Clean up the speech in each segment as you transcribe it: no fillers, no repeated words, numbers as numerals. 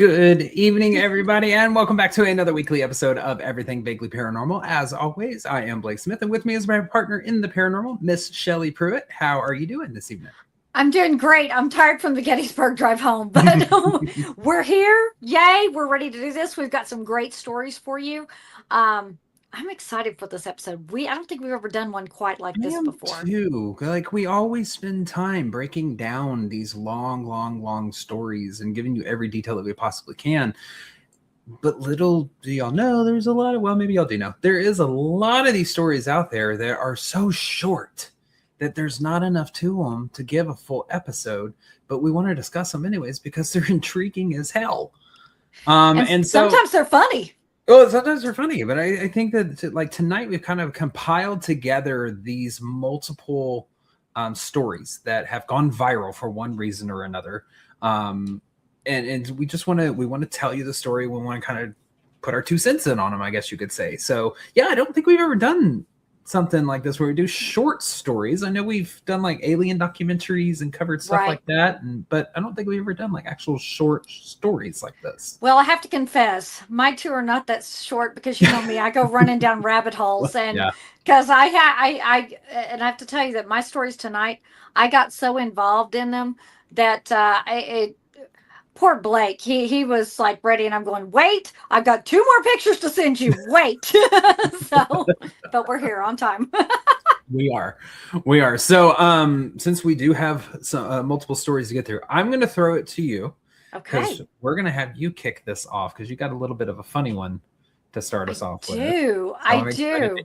Good evening, everybody, and welcome back to another weekly episode of Everything Vaguely Paranormal. As always, I am Blake Smith, and with me is my partner in the paranormal, Miss Shelley Pruitt. How are you doing this evening? I'm doing great. I'm tired from the Gettysburg drive home, but we're here. Yay. We're ready to do this. We've got some great stories for you. I'm excited for this episode. I don't think we've ever done one quite like I this am before. too. Like, we always spend time breaking down these long stories and giving you every detail that we possibly can. But little do y'all know, there's a lot of, well, maybe y'all do know, there is a lot of these stories out there that are so short that there's not enough to them to give a full episode, but we want to discuss them anyways because they're intriguing as hell. And So sometimes they're funny. well, sometimes they're funny, but I think that like tonight we've kind of compiled together these multiple stories that have gone viral for one reason or another. And we just want to tell you the story. We want to kind of put our 2 cents in on them, I guess you could say. So yeah, I don't think we've ever done something like this where we do short stories. I know we've done like alien documentaries and covered stuff like that, but I don't think we've ever done like actual short stories like this. Well, I have to confess, my two are not that short because you know me, I go running down rabbit holes, and because I have to tell you that my stories tonight, I got so involved in them that poor Blake, he was like ready, and I'm going, wait, I've got 2 more pictures to send you. Wait. But we're here on time. We are. So, since we do have some multiple stories to get through, I'm going to throw it to you. Okay. We're going to have you kick this off because you got a little bit of a funny one to start us off with. I do.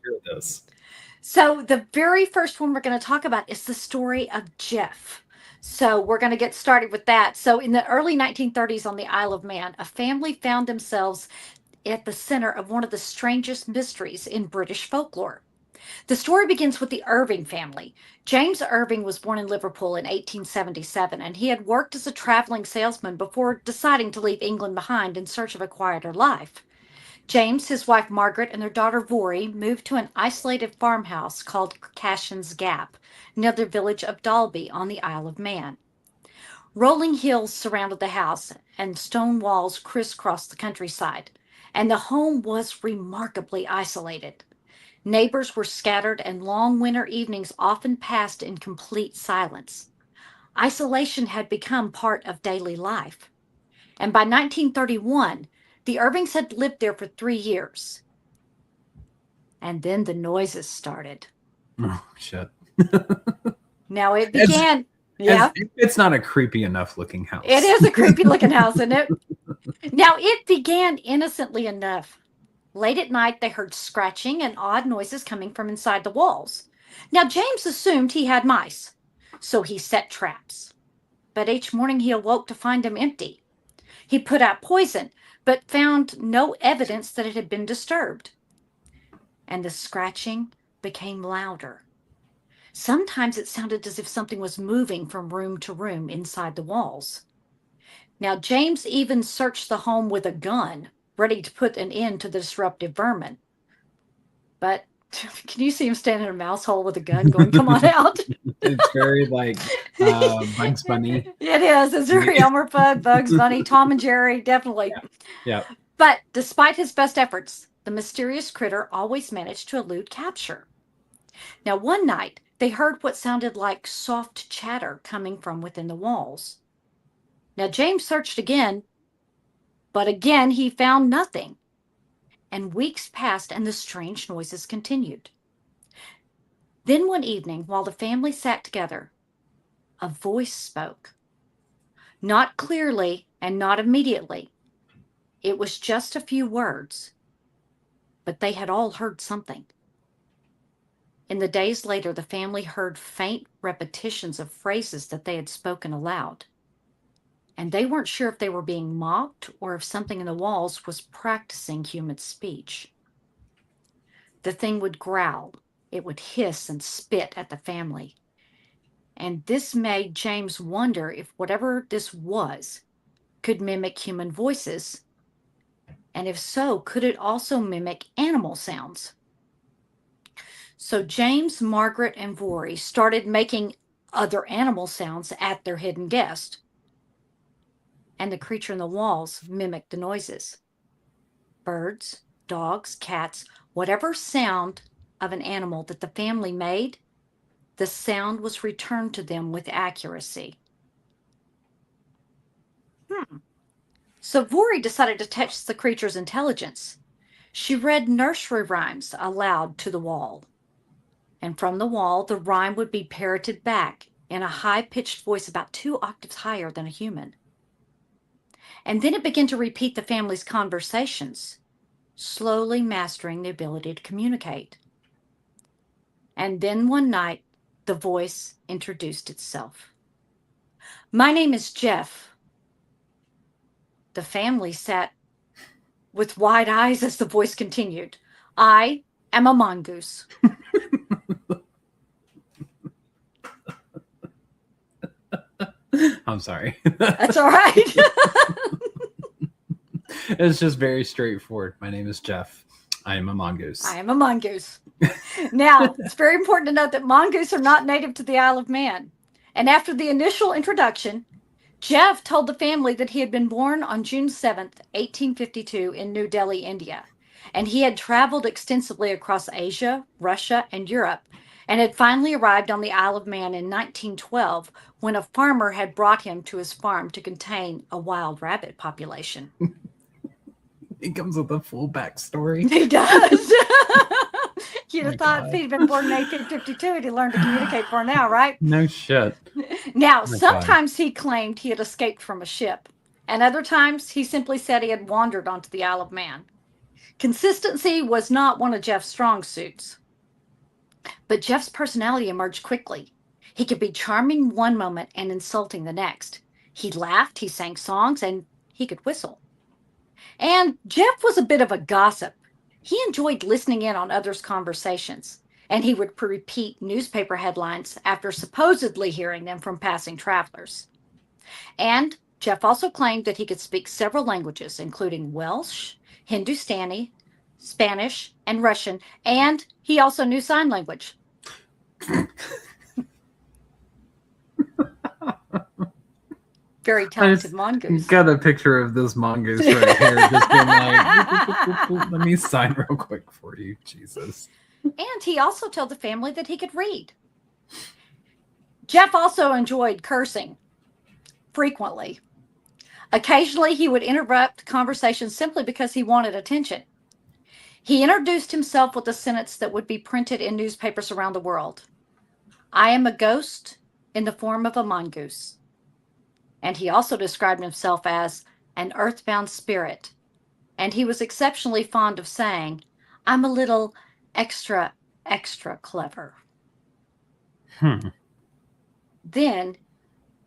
So the very first one we're going to talk about is the story of Jeff. So we're going to get started with that. So in the early 1930s on the Isle of Man, a family found themselves at the center of one of the strangest mysteries in British folklore. The story begins with the Irving family. James Irving was born in Liverpool in 1877, and he had worked as a traveling salesman before deciding to leave England behind in search of a quieter life. James, his wife Margaret, and their daughter Vory moved to an isolated farmhouse called Cashin's Gap, near the village of Dalby on the Isle of Man. Rolling hills surrounded the house, and stone walls crisscrossed the countryside, and the home was remarkably isolated. Neighbors were scattered, and long winter evenings often passed in complete silence. Isolation had become part of daily life. And by 1931, the Irvings had lived there for 3 years. And then the noises started. Oh, shit. Now it began. It's not a creepy enough looking house. It is a creepy looking house, isn't it? Now it began innocently enough. Late at night, they heard scratching and odd noises coming from inside the walls. Now James assumed he had mice, so he set traps. But each morning he awoke to find them empty. He put out poison, but found no evidence that it had been disturbed. And the scratching became louder. Sometimes it sounded as if something was moving from room to room inside the walls. Now, James even searched the home with a gun, ready to put an end to the disruptive vermin. But can you see him standing in a mouse hole with a gun going, come on out? It's very like Bugs Bunny. It is. It's very Elmer Fudd, Bugs Bunny, Tom and Jerry, definitely. Yeah. But despite his best efforts, the mysterious critter always managed to elude capture. Now, one night, they heard what sounded like soft chatter coming from within the walls. Now, James searched again, but again he found nothing. And weeks passed and the strange noises continued. Then one evening, while the family sat together, a voice spoke. Not clearly and not immediately. It was just a few words, but they had all heard something. In the days later, the family heard faint repetitions of phrases that they had spoken aloud. And they weren't sure if they were being mocked or if something in the walls was practicing human speech. The thing would growl, it would hiss and spit at the family. And this made James wonder if whatever this was could mimic human voices. And if so, could it also mimic animal sounds? So James, Margaret, and Vory started making other animal sounds at their hidden guest. and the creature in the walls mimicked the noises. Birds, dogs, cats, whatever sound of an animal that the family made, the sound was returned to them with accuracy. So Vori decided to test the creature's intelligence. She read nursery rhymes aloud to the wall. And from the wall, the rhyme would be parroted back in a high-pitched voice about 2 octaves higher than a human. And then it began to repeat the family's conversations, slowly mastering the ability to communicate. And then one night, the voice introduced itself. "My name is Jeff." The family sat with wide eyes as the voice continued. "I am a mongoose." I'm sorry. That's all right. It's just very straightforward. My name is Jeff. I am a mongoose. I am a mongoose. Now, it's very important to note that mongoose are not native to the Isle of Man. And after the initial introduction, Jeff told the family that he had been born on June 7th, 1852 in New Delhi, India. And he had traveled extensively across Asia, Russia, and Europe, and had finally arrived on the Isle of Man in 1912 when a farmer had brought him to his farm to contain a wild rabbit population. He comes with a full backstory. He does. You'd have thought if he'd been born in 1852, he'd learned to communicate for now, right? No shit. Now, sometimes he claimed he had escaped from a ship, and other times he simply said he had wandered onto the Isle of Man. Consistency was not one of Jeff's strong suits. But Jeff's personality emerged quickly. He could be charming one moment and insulting the next. He laughed, he sang songs, and he could whistle. And Jeff was a bit of a gossip. He enjoyed listening in on others' conversations, and he would repeat newspaper headlines after supposedly hearing them from passing travelers. And Jeff also claimed that he could speak several languages, including Welsh, Hindustani, Spanish, and Russian, and he also knew sign language. Very talented mongoose. Got a picture of this mongoose right here, just being like, let me sign real quick for you, Jesus. And he also told the family that he could read. Jeff also enjoyed cursing frequently. Occasionally, he would interrupt conversations simply because he wanted attention. He introduced himself with a sentence that would be printed in newspapers around the world. "I am a ghost in the form of a mongoose." And he also described himself as an earthbound spirit. And he was exceptionally fond of saying, "I'm a little extra, extra clever." Then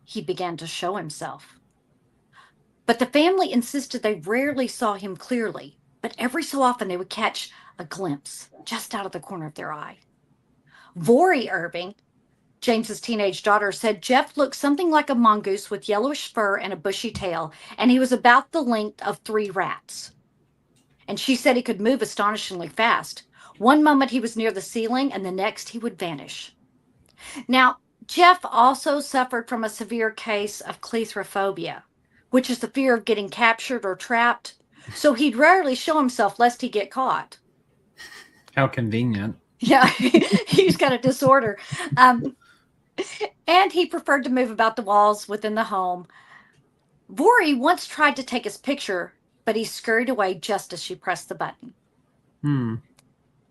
he began to show himself. But the family insisted they rarely saw him clearly, but every so often they would catch a glimpse just out of the corner of their eye. Vori Irving, James's teenage daughter, said Jeff looked something like a mongoose with yellowish fur and a bushy tail, and he was about the length of 3 rats. And she said he could move astonishingly fast. One moment he was near the ceiling, and the next he would vanish. Now, Jeff also suffered from a severe case of claustrophobia, which is the fear of getting captured or trapped. So he'd rarely show himself lest he get caught. How convenient. Yeah, he's got a disorder. And he preferred to move about the walls within the home. Vori once tried to take his picture, but he scurried away just as she pressed the button.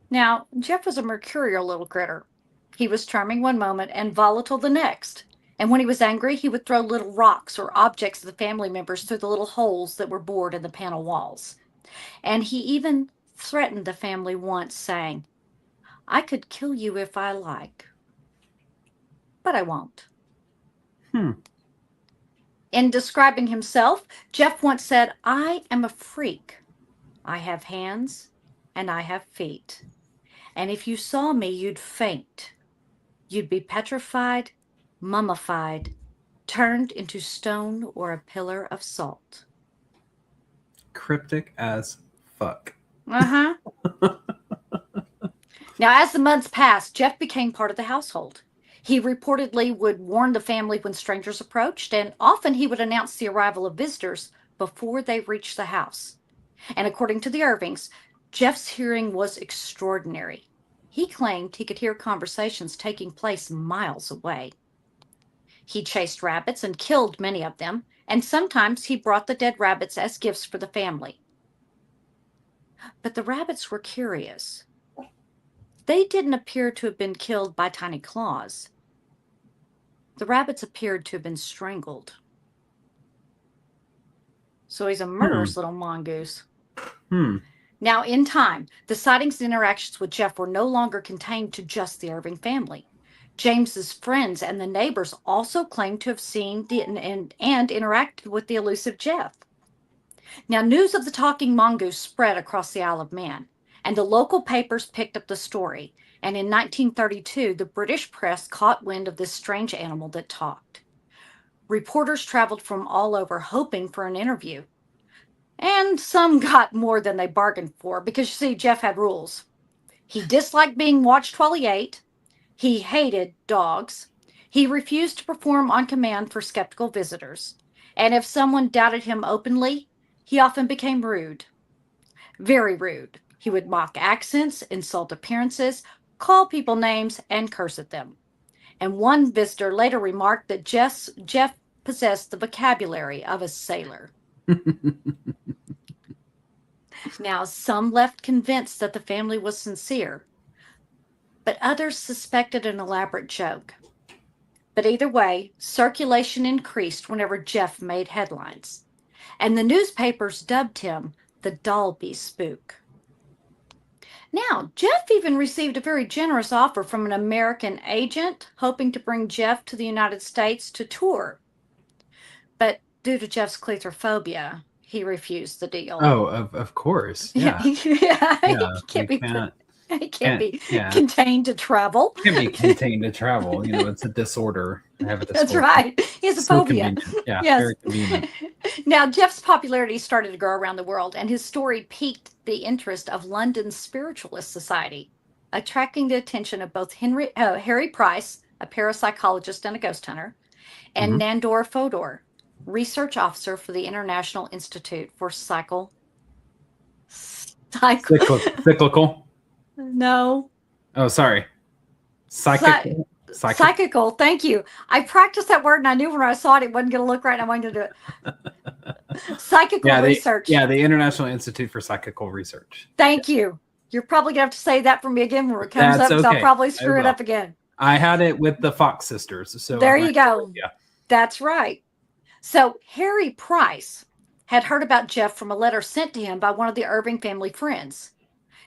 Now, Jeff was a mercurial little critter. He was charming one moment and volatile the next. And when he was angry, he would throw little rocks or objects at the family members through the little holes that were bored in the panel walls. And he even threatened the family once, saying, "I could kill you if I like, but I won't." In describing himself, Jeff once said, "I am a freak. I have hands and I have feet. And if you saw me, you'd faint. You'd be petrified, mummified, turned into stone or a pillar of salt." Cryptic as fuck. Now, as the months passed, Jeff became part of the household. He reportedly would warn the family when strangers approached, and often he would announce the arrival of visitors before they reached the house. And according to the Irvings, Jeff's hearing was extraordinary. He claimed he could hear conversations taking place miles away. He chased rabbits and killed many of them, and sometimes he brought the dead rabbits as gifts for the family. But the rabbits were curious. They didn't appear to have been killed by tiny claws. The rabbits appeared to have been strangled. So he's a murderous little mongoose. Now, in time, the sightings and interactions with Jeff were no longer contained to just the Irving family. James's friends and the neighbors also claimed to have seen and interacted with the elusive Jeff. Now, news of the talking mongoose spread across the Isle of Man, and the local papers picked up the story. And in 1932, the British press caught wind of this strange animal that talked. Reporters traveled from all over hoping for an interview. And some got more than they bargained for, because you see, Jeff had rules. He disliked being watched while he ate. He hated dogs. He refused to perform on command for skeptical visitors. And if someone doubted him openly, he often became rude. Very rude. He would mock accents, insult appearances, call people names, and curse at them. And one visitor later remarked that Jeff possessed the vocabulary of a sailor. Now, some left convinced that the family was sincere, but others suspected an elaborate joke. But either way, circulation increased whenever Jeff made headlines, and the newspapers dubbed him the Dalby Spook. Now, Jeff even received a very generous offer from an American agent hoping to bring Jeff to the United States to tour. But due to Jeff's claustrophobia, he refused the deal. Oh, of course. Yeah. He can't be contained to travel. Can't be contained to travel. It's a disorder. I have a disorder. That's right. He has a phobia. Convenient. Yeah, yes. Very convenient. Now, Jeff's popularity started to grow around the world, and his story piqued the interest of London's Spiritualist Society, attracting the attention of both Harry Price, a parapsychologist and a ghost hunter, and Nandor Fodor, research officer for the International Institute for Cyclical. No. Oh, sorry. Psychical. Thank you. I practiced that word, and I knew when I saw it, it wasn't going to look right, and I wanted to do it. Psychical research. The International Institute for Psychical Research. Thank you. You're probably going to have to say that for me again when it comes up, because I'll probably screw it up again. I had it with the Fox sisters. So there you go. Yeah. That's right. So Harry Price had heard about Jeff from a letter sent to him by one of the Irving family friends.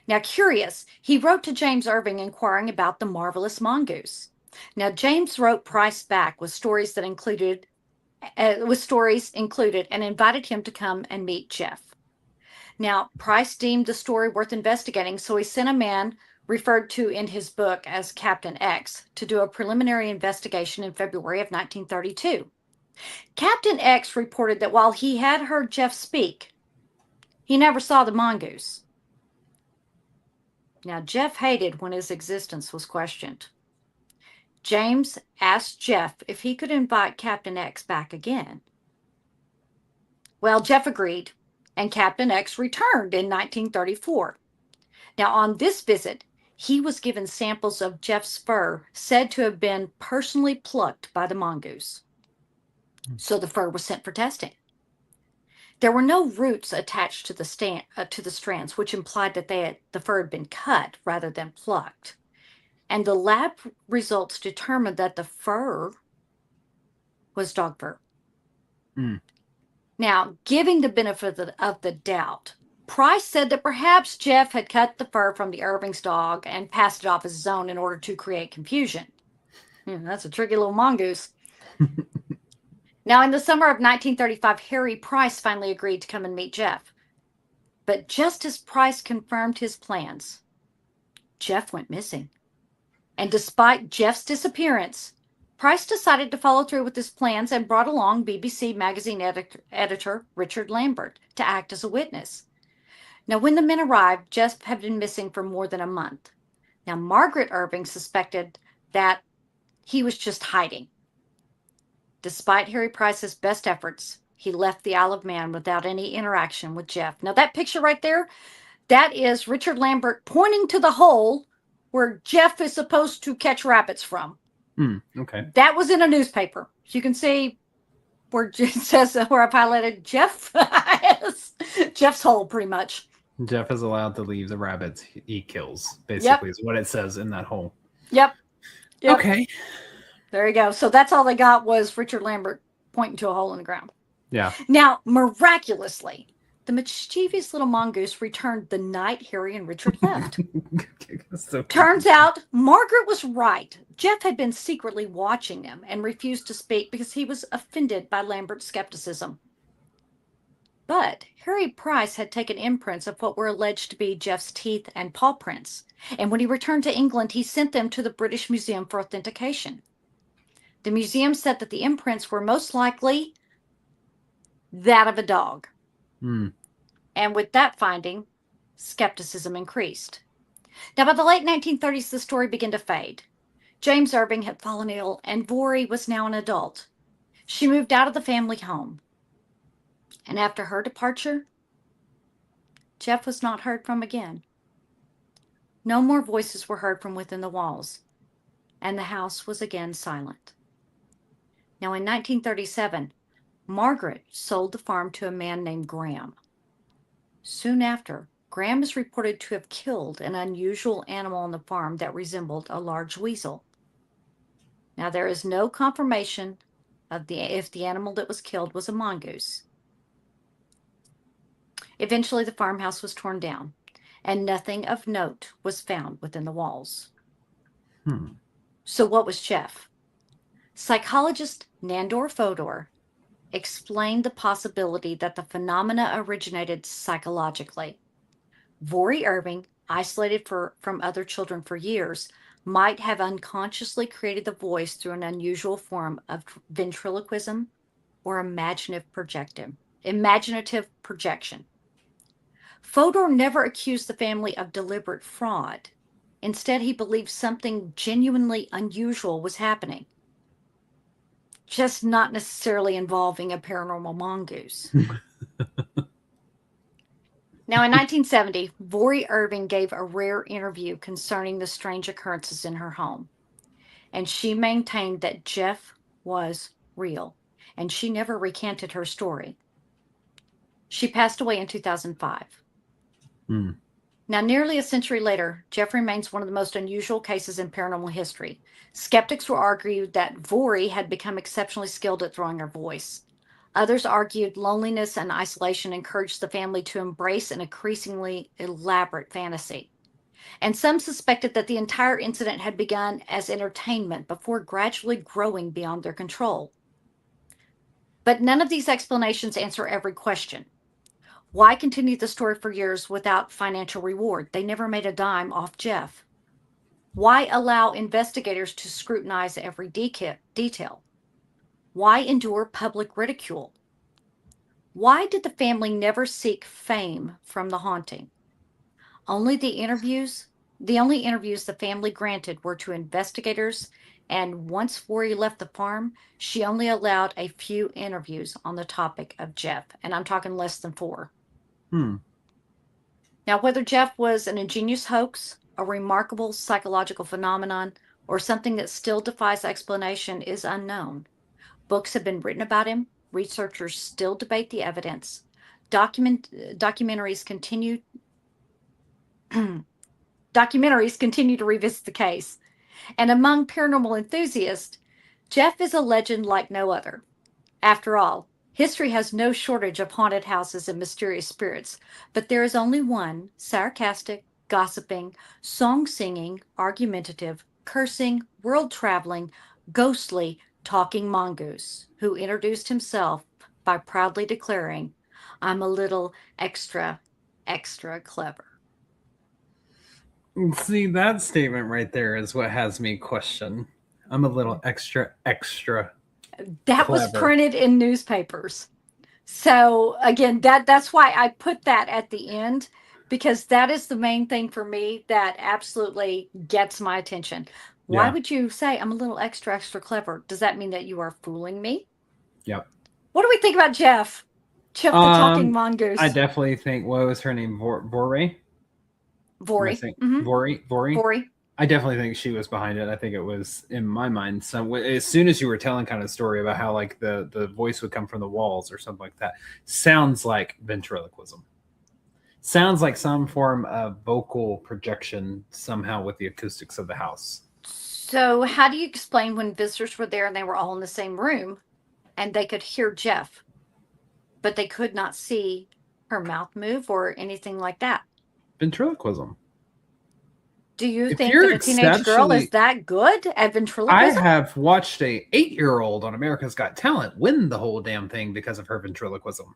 Now, curious, he wrote to James Irving inquiring about the marvelous mongoose. Now, James wrote Price back with stories included and invited him to come and meet Jeff. Now, Price deemed the story worth investigating, so he sent a man referred to in his book as Captain X to do a preliminary investigation in February of 1932. Captain X reported that while he had heard Jeff speak, he never saw the mongoose. Now, Jeff hated when his existence was questioned. James asked Jeff if he could invite Captain X back again. Well, Jeff agreed, and Captain X returned in 1934. Now, on this visit, he was given samples of Jeff's fur said to have been personally plucked by the mongoose. So the fur was sent for testing. There were no roots attached to the strands, which implied that the fur had been cut rather than plucked. And the lab results determined that the fur was dog fur. Now, giving the benefit of the doubt, Price said that perhaps Jeff had cut the fur from the Irving's dog and passed it off as his own in order to create confusion. That's a tricky little mongoose. Now, in the summer of 1935, Harry Price finally agreed to come and meet Jeff. But just as Price confirmed his plans, Jeff went missing. And despite Jeff's disappearance, Price decided to follow through with his plans and brought along BBC magazine editor Richard Lambert to act as a witness. Now, when the men arrived, Jeff had been missing for more than a month. Now, Margaret Irving suspected that He was just hiding. Despite Harry Price's best efforts, he left the Isle of Man without any interaction with Jeff. Now, that picture right there, that is Richard Lambert pointing to the hole where Jeff is supposed to catch rabbits from. Okay. That was in a newspaper. You can see where it says, where I've highlighted Jeff. Jeff's hole, pretty much. Jeff is allowed to leave the rabbits he kills, basically, is what it says in that hole. Yep. Okay. There you go. So that's all they got was Richard Lambert pointing to a hole in the ground. Yeah. Now, miraculously, the mischievous little mongoose returned the night Harry and Richard left. Turns out Margaret was right. Jeff had been secretly watching them and refused to speak because he was offended by Lambert's skepticism. But Harry Price had taken imprints of what were alleged to be Jeff's teeth and paw prints, and when he returned to England, he sent them to the British Museum for authentication. The museum said that the imprints were most likely that of a dog. And with that finding, skepticism increased. Now, by the late 1930s, the story began to fade. James Irving had fallen ill, and Vori was now an adult. She moved out of the family home. And after her departure, Jeff was not heard from again. No more voices were heard from within the walls, and the house was again silent. Now, in 1937, Margaret sold the farm to a man named Graham. Soon after, Graham is reported to have killed an unusual animal on the farm that resembled a large weasel. Now, there is no confirmation of if the animal that was killed was a mongoose. Eventually, the farmhouse was torn down, and nothing of note was found within the walls. So what was Jeff? Psychologist Nandor Fodor explained the possibility that the phenomena originated psychologically. Vori Irving, isolated from other children for years, might have unconsciously created the voice through an unusual form of ventriloquism or imaginative projection. Fodor never accused the family of deliberate fraud. Instead, he believed something genuinely unusual was happening, just not necessarily involving a paranormal mongoose. Now, in 1970, Vori Irving gave a rare interview concerning the strange occurrences in her home, and she maintained that Jeff was real, and she never recanted her story. She passed away in 2005. Now, nearly a century later, Jeff remains one of the most unusual cases in paranormal history. Skeptics will argue that Vori had become exceptionally skilled at throwing her voice. Others argued loneliness and isolation encouraged the family to embrace an increasingly elaborate fantasy. And some suspected that the entire incident had begun as entertainment before gradually growing beyond their control. But none of these explanations answer every question. Why continue the story for years without financial reward? They never made a dime off Jeff. Why allow investigators to scrutinize every detail? Why endure public ridicule? Why did the family never seek fame from the haunting? The only interviews the family granted were to investigators, and once Vori left the farm, she only allowed a few interviews on the topic of Jeff, and I'm talking less than 4. Now, whether Jeff was an ingenious hoax, a remarkable psychological phenomenon, or something that still defies explanation is unknown. Books have been written about him. Researchers still debate the evidence. Documentaries continue to revisit the case. And among paranormal enthusiasts, Jeff is a legend like no other. After all, history has no shortage of haunted houses and mysterious spirits, but there is only one sarcastic, gossiping, song-singing, argumentative, cursing, world-traveling, ghostly, talking mongoose who introduced himself by proudly declaring, "I'm a little extra, extra clever." See, that statement right there is what has me question. I'm a little extra, extra That was printed in newspapers. So again, that's why I put that at the end, because that is the main thing for me that absolutely gets my attention. Why Yeah. would you say I'm a little extra clever? Does that mean that you are fooling me? Yep. What do we think about Jeff? Jeff the talking Um, I mongoose. definitely think, what was her name? Vore? Am I Vori. saying Mm-hmm. Vore? Vori. I definitely think she was behind it. I think it was in my mind. So as soon as you were telling kind of story about how like the voice would come from the walls or something like that, sounds like ventriloquism. Sounds like some form of vocal projection somehow with the acoustics of the house. So how do you explain when visitors were there and they were all in the same room and they could hear Jeff, but they could not see her mouth move or anything like that? Ventriloquism. Do you If think you're that a teenage girl is exceptionally, that good at I ventriloquism? have watched a 8-year-old on America's Got Talent win the whole damn thing because of her ventriloquism.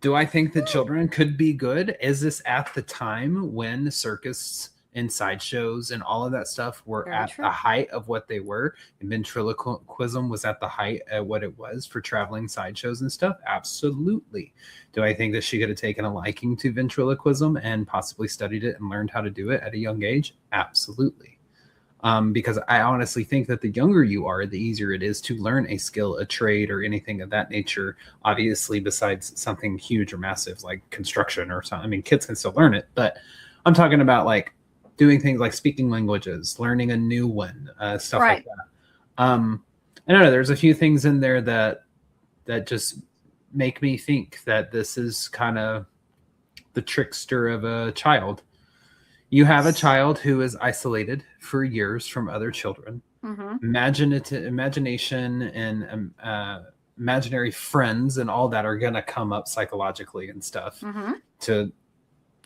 Do I think that children could be good? Is this at the time when circus and sideshows and all of that stuff were Very at true. the height of what they were, and ventriloquism was at the height of what it was for traveling sideshows and stuff? Absolutely. Do I think that she could have taken a liking to ventriloquism and possibly studied it and learned how to do it at a young age? Absolutely. Because I honestly think that the younger you are, the easier it is to learn a skill, a trade, or anything of that nature. Obviously, besides something huge or massive like construction or something. I mean, kids can still learn it, but I'm talking about like doing things like speaking languages, learning a new one, stuff like Right. that. I don't know. There's a few things in there that just make me think that this is kind of the trickster of a child. You have a child who is isolated for years from other children. Mm-hmm. Imagination and imaginary friends and all that are going to come up psychologically and stuff Mm-hmm. to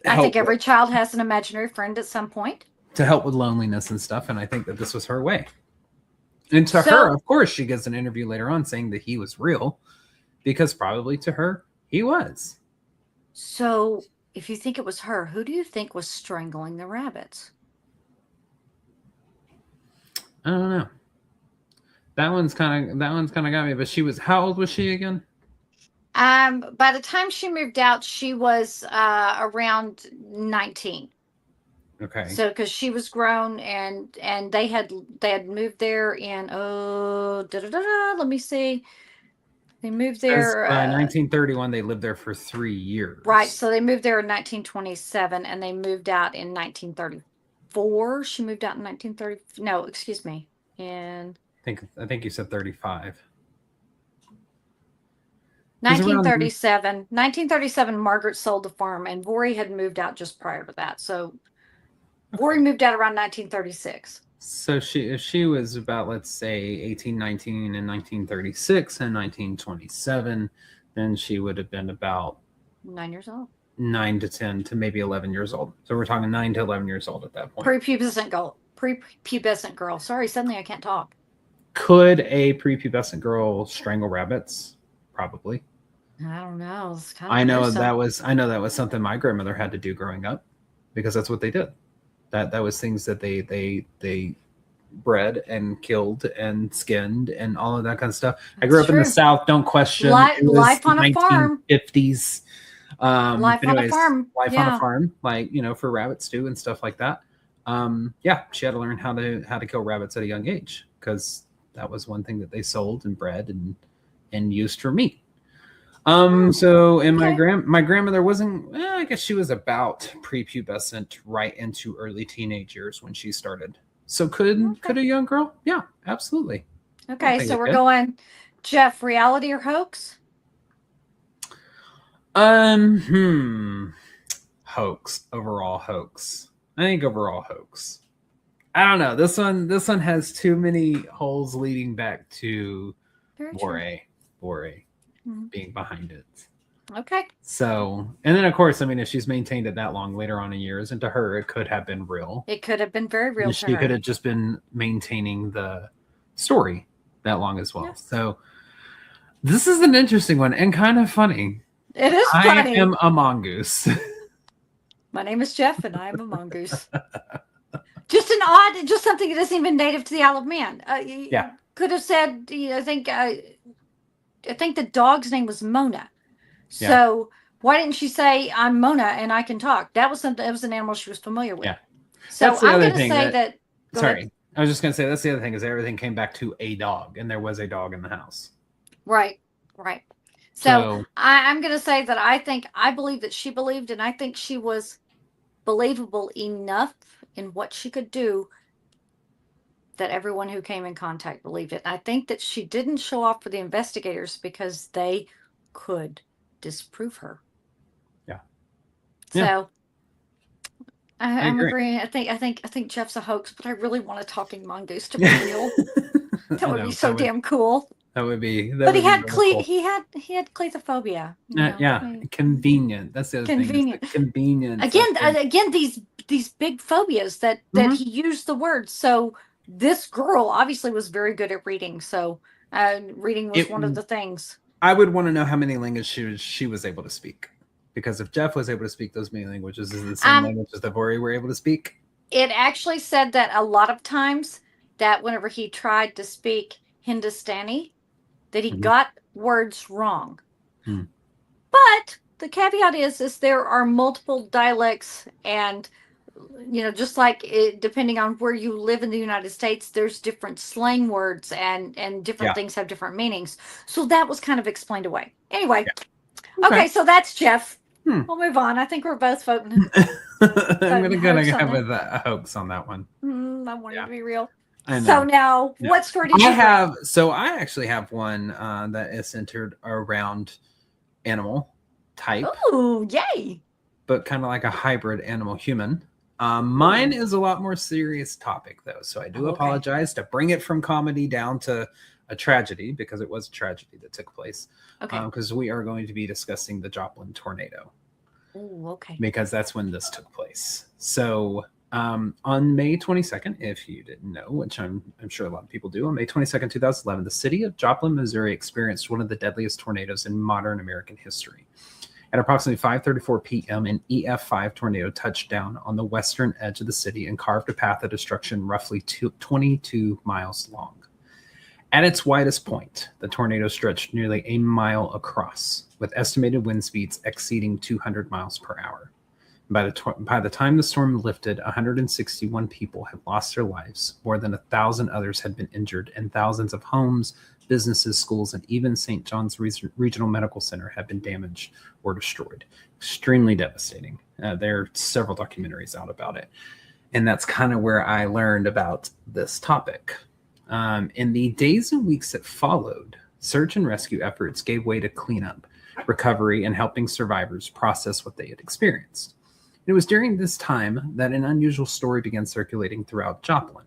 I help think every child has an imaginary friend at some point. to help with loneliness and stuff. And I think that this was her way. And to So, her, of course, she gets an interview later on saying that he was real, because probably to her he was. so if you think it was her, who do you think was strangling the rabbits? I don't know. That one's kind of got me. But she was, how old was she again? By the time she moved out, she was around 19. Okay. So because she was grown and they had moved there in let me see. They moved there By 1931, they lived there for 3 years. right. So they moved there in 1927 and they moved out in 1934. She moved out in 1930. No, excuse me. In I think you said 35. 1937, Margaret sold the farm, and Vori had moved out just prior to that. So Vori moved out around 1936. So if she was about, let's say, 1819 and 1936 and 1927, then she would have been about 9 years old. 9 to 10 to maybe 11 years old. So we're talking 9 to 11 years old at that point. Prepubescent girl. Sorry, suddenly I can't talk. Could a prepubescent girl strangle rabbits? Probably. I don't know. It's kind of I know gruesome. that was something my grandmother had to do growing up, because that's what they did. That was things that they bred and killed and skinned and all of that kind of stuff. I grew up in the South. Don't question. Life on a farm. 1950s. Life on a farm. Life on a farm, like, for rabbit stew and stuff like that. Yeah, she had to learn how to kill rabbits at a young age, because that was one thing that they sold and bred and used for meat. So, and my grandmother wasn't, I guess she was about prepubescent right into early teenage years when she started. So could a young girl? Yeah, absolutely. Okay, so we're going, Jeff, reality or hoax? Hoax. Overall hoax. I think overall hoax. I don't know. This one has too many holes leading back to Vore being behind it. Okay. So, and then of course, I mean, if she's maintained it that long later on in years, and to her, it could have been real. It could have been very real. She could have just been maintaining the story that long as well. Yes. So, this is an interesting one and kind of funny. It is funny. I am a mongoose. My name is Jeff, and I am a mongoose. Just something that isn't even native to the Isle of Man. Yeah. Could have said, I think the dog's name was Mona. So Why didn't she say, I'm Mona and I can talk? That was something. That was an animal she was familiar with. Yeah. So That's the I'm other going to thing say that, that. Go ahead. sorry, I was just going to say that's the other thing is everything came back to a dog, and there was a dog in the house. Right. Right. So So, I'm going to say that I believe that she believed, and I think she was believable enough in what she could do that everyone who came in contact believed it. I think that she didn't show off for the investigators because they could disprove her. yeah. Yeah, So I I'm agree. agreeing. I think Jeff's a hoax, but I really want a talking mongoose to be real. That I would be know so damn cool. that would be But he had really cool. he had clethophobia. You know, Yeah, convenient. That's the other thing is the convenient. convenience of Again, him. again, these big phobias that Mhm. he used the word. So this girl obviously was very good at reading. So reading was It, one of the things. I would want to know how many languages she was able to speak, because if Jeff was able to speak those many languages, is it the same Um, languages that Vori were able to speak? it actually said that a lot of times that whenever he tried to speak Hindustani, that he Mhm. got words wrong. Hmm. But the caveat is there are multiple dialects, and just like depending on where you live in the United States, there's different slang words, and different Yeah. things have different meanings. So that was kind of explained away. Anyway, Okay. okay, so that's Jeff. Hmm. We'll move on. I think we're both voting. I'm gonna hoax have on a hoax on that one. I want it Yeah, to be real. I So know. now, Yeah. what story did you bring? I actually have one that is centered around animal type, Ooh, yay! but kind of like a hybrid animal human. Mine is a lot more serious topic though, so I do Okay. apologize to bring it from comedy down to a tragedy, because it was a tragedy that took place. Okay. Because we are going to be discussing the Joplin tornado, Ooh, okay. because that's when this took place. So on May 22nd, if you didn't know, which I'm sure a lot of people do, on May 22nd, 2011, the city of Joplin, Missouri experienced one of the deadliest tornadoes in modern American history. At approximately 5:34 p.m., an EF5 tornado touched down on the western edge of the city and carved a path of destruction roughly 22 miles long. At its widest point, the tornado stretched nearly a mile across, with estimated wind speeds exceeding 200 miles per hour. By the time the storm lifted, 161 people had lost their lives, more than 1,000 others had been injured, and thousands of homes, businesses, schools, and even St. John's Regional Medical Center had been damaged or destroyed. Extremely devastating. There are several documentaries out about it. And that's kind of where I learned about this topic. In the days and weeks that followed, search and rescue efforts gave way to cleanup, recovery, and helping survivors process what they had experienced. It was during this time that an unusual story began circulating throughout Joplin.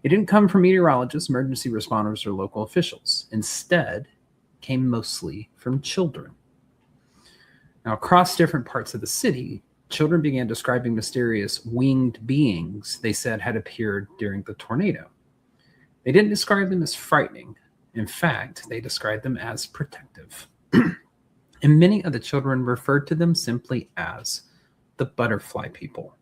It didn't come from meteorologists, emergency responders, or local officials. Instead, came mostly from children. Now, across different parts of the city, children began describing mysterious winged beings they said had appeared during the tornado. They didn't describe them as frightening. In fact, they described them as protective. And many of the children referred to them simply as the butterfly people.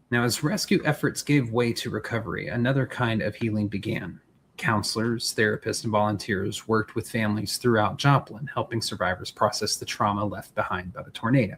Now, as rescue efforts gave way to recovery, another kind of healing began. Counselors, therapists, and volunteers worked with families throughout Joplin, helping survivors process the trauma left behind by the tornado.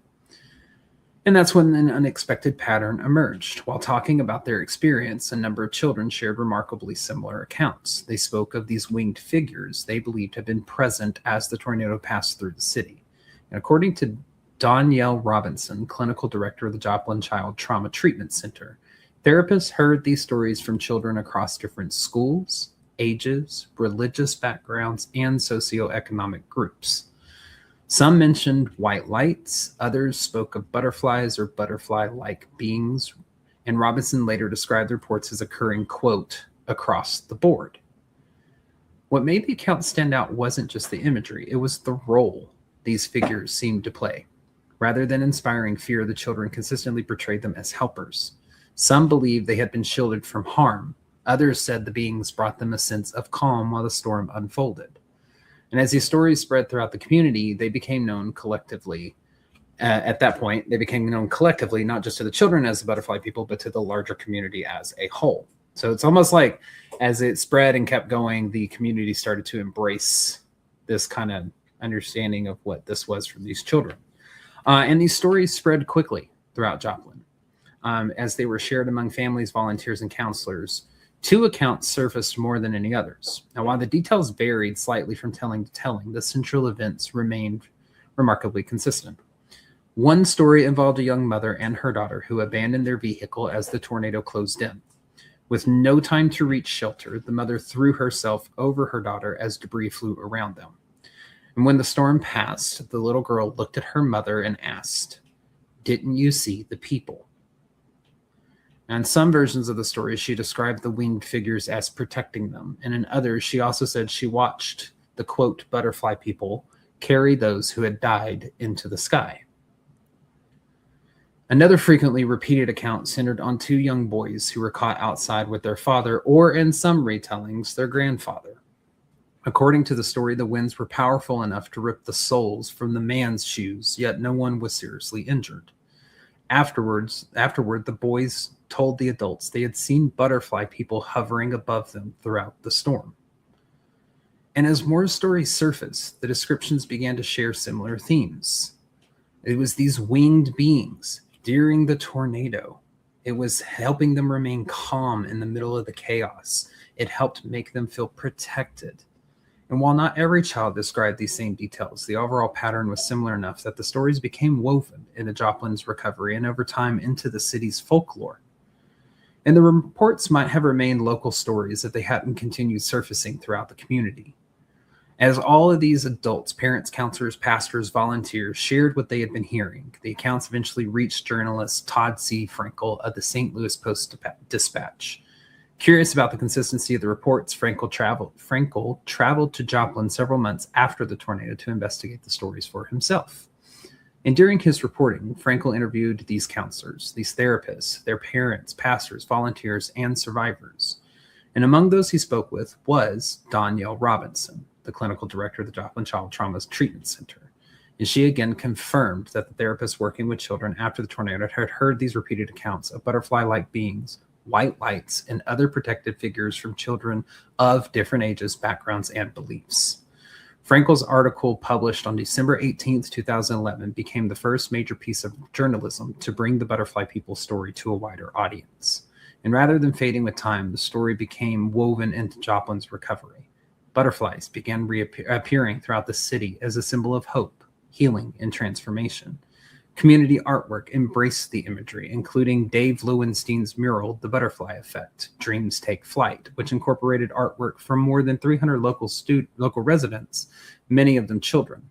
And that's when an unexpected pattern emerged. While talking about their experience, a number of children shared remarkably similar accounts. They spoke of these winged figures they believed had been present as the tornado passed through the city. And according to Danielle Robinson, clinical director of the Joplin Child Trauma Treatment Center, therapists heard these stories from children across different schools, ages, religious backgrounds, and socioeconomic groups. Some mentioned white lights, others spoke of butterflies or butterfly-like beings, and Robinson later described the reports as occurring, quote, across the board. What made the account stand out wasn't just the imagery, it was the role these figures seemed to play. Rather than inspiring fear, the children consistently portrayed them as helpers. Some believed they had been shielded from harm. Others said the beings brought them a sense of calm while the storm unfolded. And as these stories spread throughout the community, they became known collectively. At that point, they became known collectively, not just to the children as the butterfly people, but to the larger community as a whole. So it's almost like as it spread and kept going, the community started to embrace this kind of understanding of what this was from these children. And these stories spread quickly throughout Joplin as they were shared among families, volunteers, and counselors. Two accounts surfaced more than any others. Now, while the details varied slightly from telling to telling, the central events remained remarkably consistent. One story involved a young mother and her daughter who abandoned their vehicle as the tornado closed in. With no time to reach shelter, the mother threw herself over her daughter as debris flew around them. And when the storm passed, the little girl looked at her mother and asked, "Didn't you see the people?" And in some versions of the story, she described the winged figures as protecting them. And in others, she also said she watched the, quote, butterfly people carry those who had died into the sky. Another frequently repeated account centered on two young boys who were caught outside with their father, or in some retellings, their grandfather. According to the story, the winds were powerful enough to rip the soles from the man's shoes, yet no one was seriously injured. Afterward, the boys told the adults they had seen butterfly people hovering above them throughout the storm. And as more stories surfaced, the descriptions began to share similar themes. It was these winged beings during the tornado. It was helping them remain calm in the middle of the chaos. It helped make them feel protected. And while not every child described these same details, the overall pattern was similar enough that the stories became woven into Joplin's recovery and over time into the city's folklore. And the reports might have remained local stories if they hadn't continued surfacing throughout the community. As all of these adults, parents, counselors, pastors, volunteers shared what they had been hearing, the accounts eventually reached journalist Todd C. Frankel of the St. Louis Post-Dispatch. Curious about the consistency of the reports, Frankel traveled to Joplin several months after the tornado to investigate the stories for himself. And during his reporting, Frankel interviewed these counselors, these therapists, their parents, pastors, volunteers, and survivors. And among those he spoke with was Danielle Robinson, the clinical director of the Joplin Child Trauma Treatment Center. And she again confirmed that the therapists working with children after the tornado had heard these repeated accounts of butterfly-like beings, white lights, and other protected figures from children of different ages, backgrounds, and beliefs. Frankel's article, published on December 18th, 2011, became the first major piece of journalism to bring the butterfly people story to a wider audience. And rather than fading with time, the story became woven into Joplin's recovery. Butterflies began appearing throughout the city as a symbol of hope, healing, and transformation. Community artwork embraced the imagery, including Dave Lowenstein's mural, The Butterfly Effect, Dreams Take Flight, which incorporated artwork from more than 300 local residents, many of them children.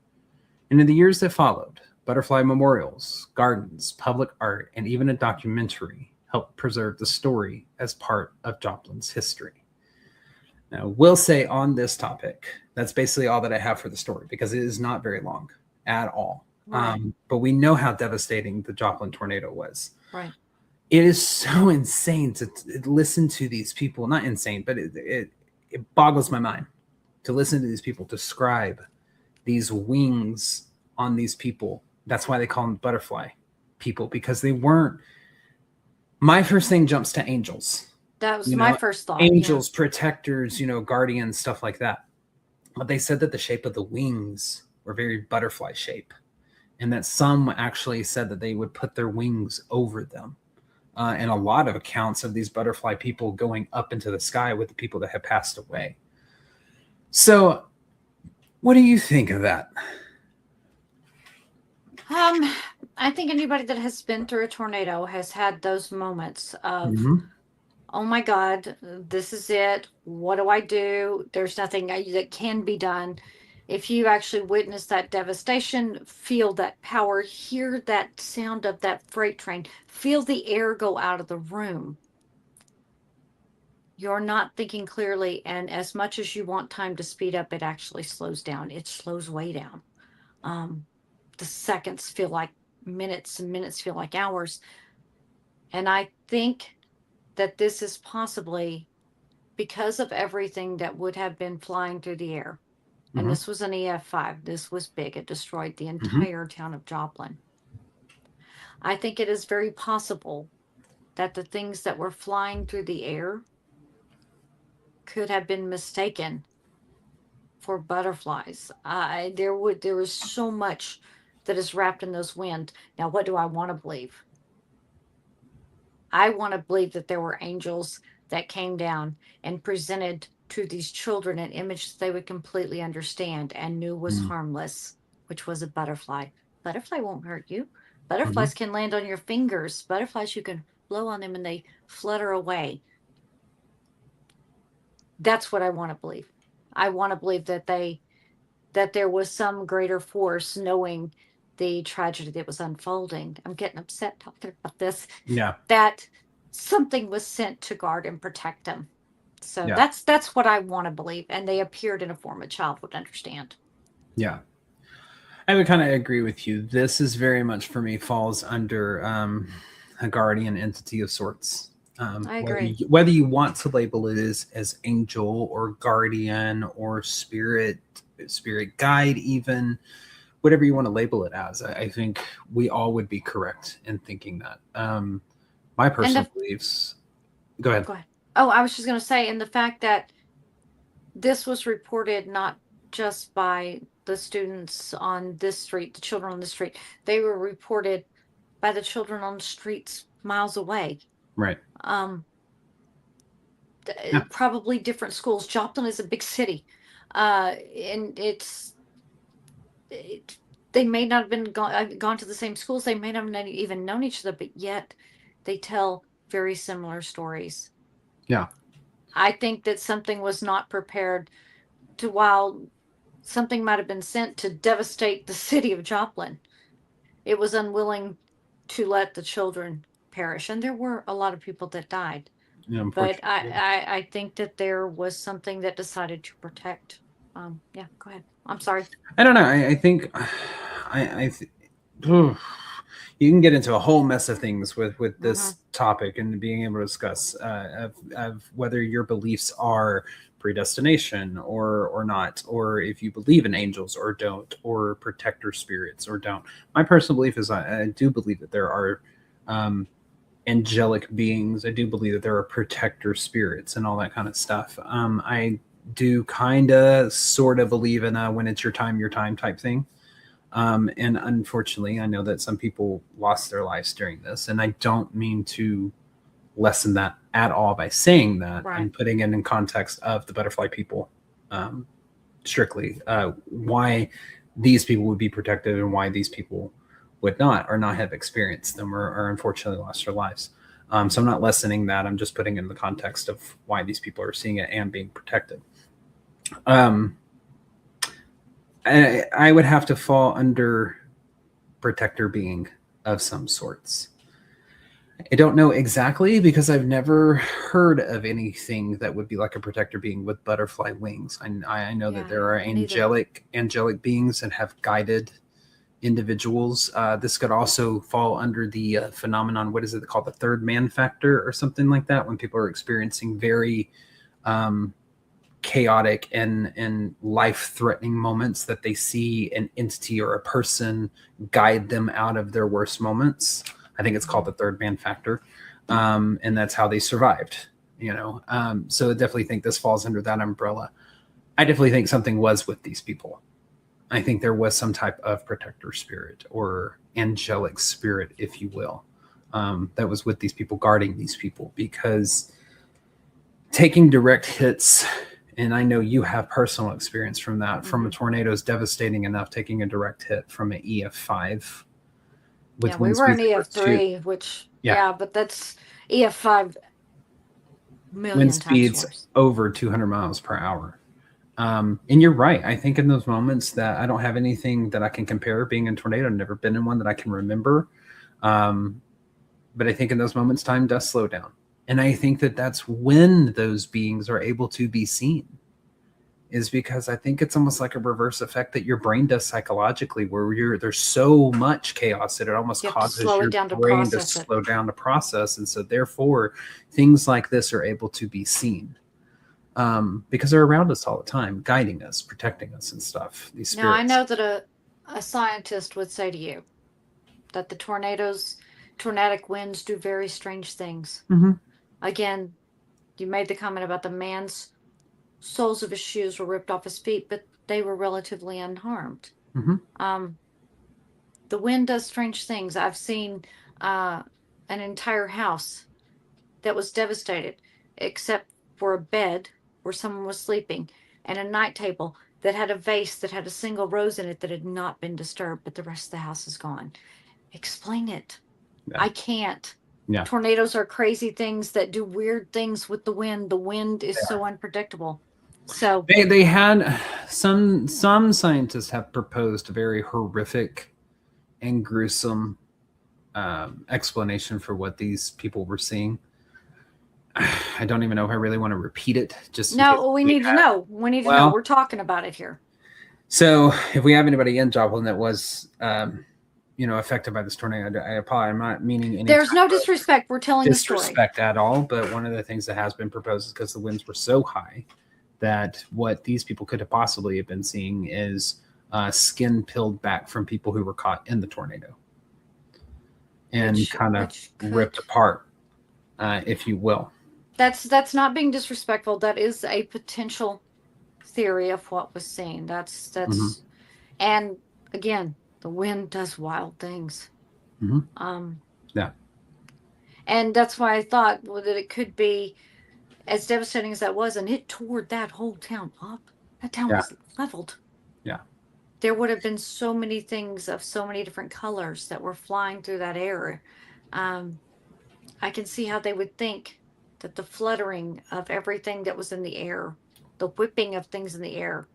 And in the years that followed, butterfly memorials, gardens, public art, and even a documentary helped preserve the story as part of Joplin's history. Now, we'll say on this topic, that's basically all that I have for the story, because it is not very long at all. Right. But we know how devastating the Joplin tornado was. Right. It is so insane to listen to these people. Not insane, but it boggles my mind to listen to these people describe these wings on these people. That's why they call them butterfly people, because they weren't. My first thing jumps to angels. That was my first thought. Angels, protectors, guardians, stuff like that. But they said that the shape of the wings were very butterfly shape. And that some actually said that they would put their wings over them. And a lot of accounts of these butterfly people going up into the sky with the people that had passed away. So, what do you think of that? I think anybody that has been through a tornado has had those moments of, oh my God, this is it. What do I do? There's nothing that can be done. If you actually witness that devastation, feel that power, hear that sound of that freight train, feel the air go out of the room, you're not thinking clearly. And as much as you want time to speed up, it actually slows down. It slows way down. The seconds feel like minutes and minutes feel like hours. And I think that this is possibly because of everything that would have been flying through the air. And this was an EF5. This was big. It destroyed the entire town of Joplin. I think it is very possible that the things that were flying through the air could have been mistaken for butterflies. There was so much that is wrapped in those wind. Now, what do I want to believe? I want to believe that there were angels that came down and presented to these children an image that they would completely understand and knew was Mm. harmless, which was a butterfly. Butterfly won't hurt you. Mhm. Butterflies can land on your fingers. Butterflies, you can blow on them and they flutter away. That's what I want to believe. I want to believe that there was some greater force knowing the tragedy that was unfolding. I'm getting upset talking about this. Yeah. That something was sent to guard and protect them. So Yeah. that's what I want to believe. And they appeared in a form a child would understand. Yeah. I would kind of agree with you. This is very much for me falls under a guardian entity of sorts. I agree. Whether you want to label it as angel or guardian or spirit guide, even whatever you want to label it as, I think we all would be correct in thinking that. My And personal beliefs. Go ahead. go ahead. Oh, I was just going to say, and the fact that this was reported not just by the students on this street, the children on the street, they were reported by the children on the streets miles away. Right. Um, Yeah. probably different schools. Joplin is a big city, and it, they may not have been gone to the same schools. They may not have even known each other, but yet they tell very similar stories. Yeah. I think that something was not prepared to, while something might have been sent to devastate the city of Joplin, it was unwilling to let the children perish. And there were a lot of people that died. Yeah. But Unfortunately. I think that there was something that decided to protect. Yeah, go ahead. I'm sorry. I don't know. I think I you can get into a whole mess of things with Mm-hmm. this topic and being able to discuss of whether your beliefs are predestination or not, or if you believe in angels or don't, or protector spirits or don't. My personal belief is I do believe that there are um, angelic beings. I do believe that there are protector spirits and all that kind of stuff. I do kind of sort of believe in a when it's your time type thing. And unfortunately, I know that some people lost their lives during this, and I don't mean to lessen that at all by saying that. Right. I'm putting it in context of the butterfly people, strictly why these people would be protected and why these people would not or not have experienced them or unfortunately lost their lives. So I'm not lessening that. I'm just putting it in the context of why these people are seeing it and being protected. Um, I would have to fall under protector being of some sorts. I don't know exactly because I've never heard of anything that would be like a protector being with butterfly wings. I know Yeah, that I there are haven't either. angelic beings that have guided individuals. This could also fall under the phenomenon. What is it called? The third man factor or something like that. When people are experiencing very um, chaotic and life threatening moments, that they see an entity or a person guide them out of their worst moments. I think it's called Mhm. the third man factor. And that's how they survived, so I definitely think this falls under that umbrella. I definitely think something was with these people. I think there was some type of protector spirit or angelic spirit, if you will, that was with these people, guarding these people, because taking direct hits, and I know you have personal experience from that, from a Mhm. tornado is devastating enough. Taking a direct hit from an EF5 Yeah, with we wind were in speeds over two, EF3, which, yeah, yeah, but that's EF5 wind million times speeds worse. over 200 miles per hour. And you're right. I think in those moments that I don't have anything that I can compare being in a tornado. I've never been in one that I can remember. Um, but I think in those moments, time does slow down. And I think that that's when those beings are able to be seen, is because I think it's almost like a reverse effect that your brain does psychologically, where there's so much chaos that it almost You have to causes slow it your down to brain to process it. slow down to process. And so therefore things like this are able to be seen, because they're around us all the time, guiding us, protecting us and stuff, these Now, I spirits. know that a scientist would say to you that the tornadic winds do very strange things. Mm-hmm. Again, you made the comment about the man's soles of his shoes were ripped off his feet, but they were relatively unharmed. Um, the wind does strange things. I've seen an entire house that was devastated, except for a bed where someone was sleeping and a night table that had a vase that had a single rose in it that had not been disturbed, but the rest of the house is gone. Explain it. Yeah. I can't. Yeah. Tornadoes are crazy things that do weird things with the wind. The wind is so unpredictable. So they had some scientists have proposed a very horrific and gruesome explanation for what these people were seeing. I don't even know if I really want to repeat it. Just no, we need to know. We need to know. We're talking about it here. So if we have anybody in Joplin that was, affected by this tornado, I apologize. I'm not meaning any. There's no disrespect. We're telling disrespect at all. But one of the things that has been proposed is because the winds were so high that what these people could have possibly have been seeing is skin peeled back from people who were caught in the tornado and kind of ripped apart, if you will. That's not being disrespectful. That is a potential theory of what was seen. That's and again, the wind does wild things. Yeah. And that's why I thought that it could be as devastating as that was, and it tore that whole town up. That town was leveled. Yeah. There would have been so many things of so many different colors that were flying through that air. I can see how they would think that the fluttering of everything that was in the air, the whipping of things in the air,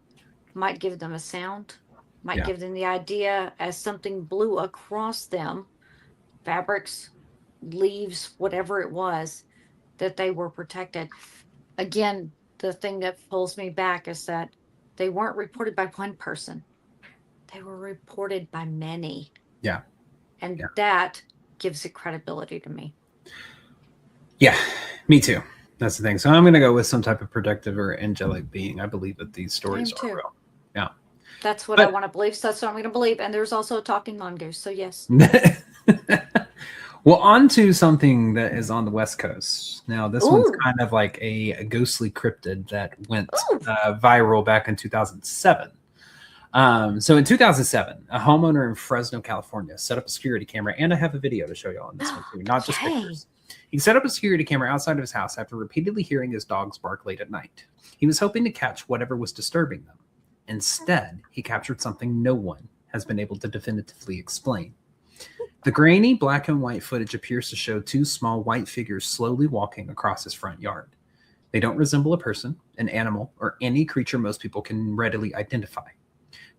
might give them a sound, might give them the idea as something blew across them, fabrics, leaves, whatever it was, that they were protected. Again, the thing that pulls me back is that they weren't reported by one person. They were reported by many. Yeah. And that gives it credibility to me. Yeah, me too. That's the thing. So I'm going to go with some type of protective or angelic being. I believe that these stories are real. Yeah. That's what I want to believe. So that's what I'm going to believe. And there's also a talking mongoose. So yes. Well, on to something that is on the West Coast. Now, this one's kind of like a ghostly cryptid that went viral back in 2007. So in 2007, a homeowner in Fresno, California set up a security camera, and I have a video to show you all on this one too, not just pictures. He set up a security camera outside of his house after repeatedly hearing his dogs bark late at night. He was hoping to catch whatever was disturbing them. Instead, he captured something no one has been able to definitively explain. The grainy black and white footage appears to show two small white figures slowly walking across his front yard. They don't resemble a person, an animal, or any creature most people can readily identify.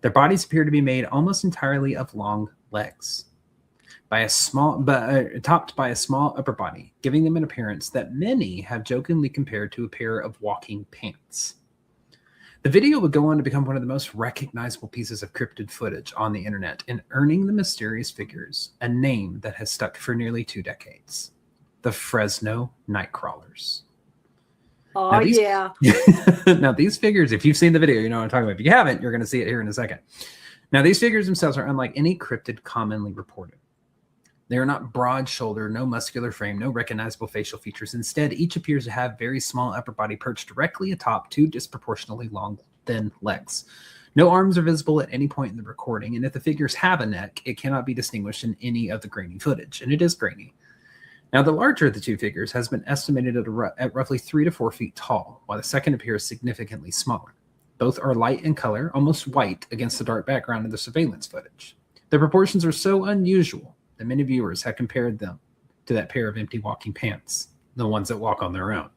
Their bodies appear to be made almost entirely of long legs, topped by a small upper body, giving them an appearance that many have jokingly compared to a pair of walking pants. The video would go on to become one of the most recognizable pieces of cryptid footage on the internet and earning the mysterious figures a name that has stuck for nearly 2 decades: the Fresno Nightcrawlers. Oh, Now, these figures, if you've seen the video, you know what I'm talking about. If you haven't, you're going to see it here in a second. Now, these figures themselves are unlike any cryptid commonly reported. They are not broad-shouldered, no muscular frame, no recognizable facial features. Instead, each appears to have very small upper body perched directly atop two disproportionately long, thin legs. No arms are visible at any point in the recording, and if the figures have a neck, it cannot be distinguished in any of the grainy footage, and it is grainy. Now, the larger of the two figures has been estimated at roughly 3 to 4 feet tall, while the second appears significantly smaller. Both are light in color, almost white, against the dark background of the surveillance footage. Their proportions are so unusual that many viewers have compared them to that pair of empty walking pants, the ones that walk on their own.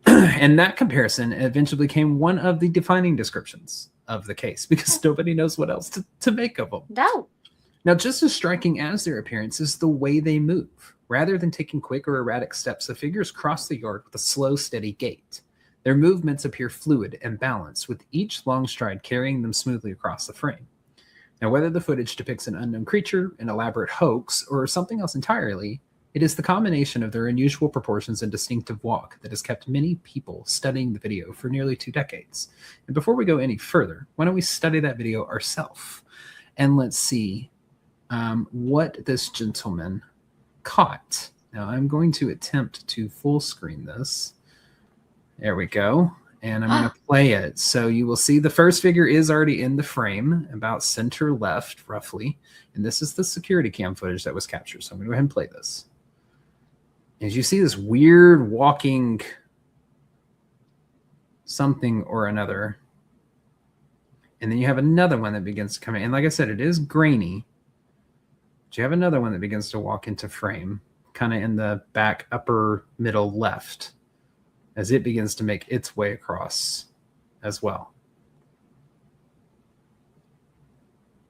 And that comparison eventually became one of the defining descriptions of the case, because nobody knows what else to make of them. No. Now, just as striking as their appearance is the way they move. Rather than taking quick or erratic steps, the figures cross the yard with a slow, steady gait. Their movements appear fluid and balanced, with each long stride carrying them smoothly across the frame. Now, whether the footage depicts an unknown creature, an elaborate hoax, or something else entirely, it is the combination of their unusual proportions and distinctive walk that has kept many people studying the video for nearly 2 decades. And before we go any further, why don't we study that video ourselves? And let's see what this gentleman caught. Now, I'm going to attempt to full screen this. There we go. and I'm going to play it. So you will see the first figure is already in the frame, about center left, roughly. And this is the security cam footage that was captured. So I'm going to go ahead and play this. As you see this weird walking something or another. And then you have another one that begins to come in. And like I said, it is grainy. But you have another one that begins to walk into frame, kind of in the back upper middle left, as it begins to make its way across as well.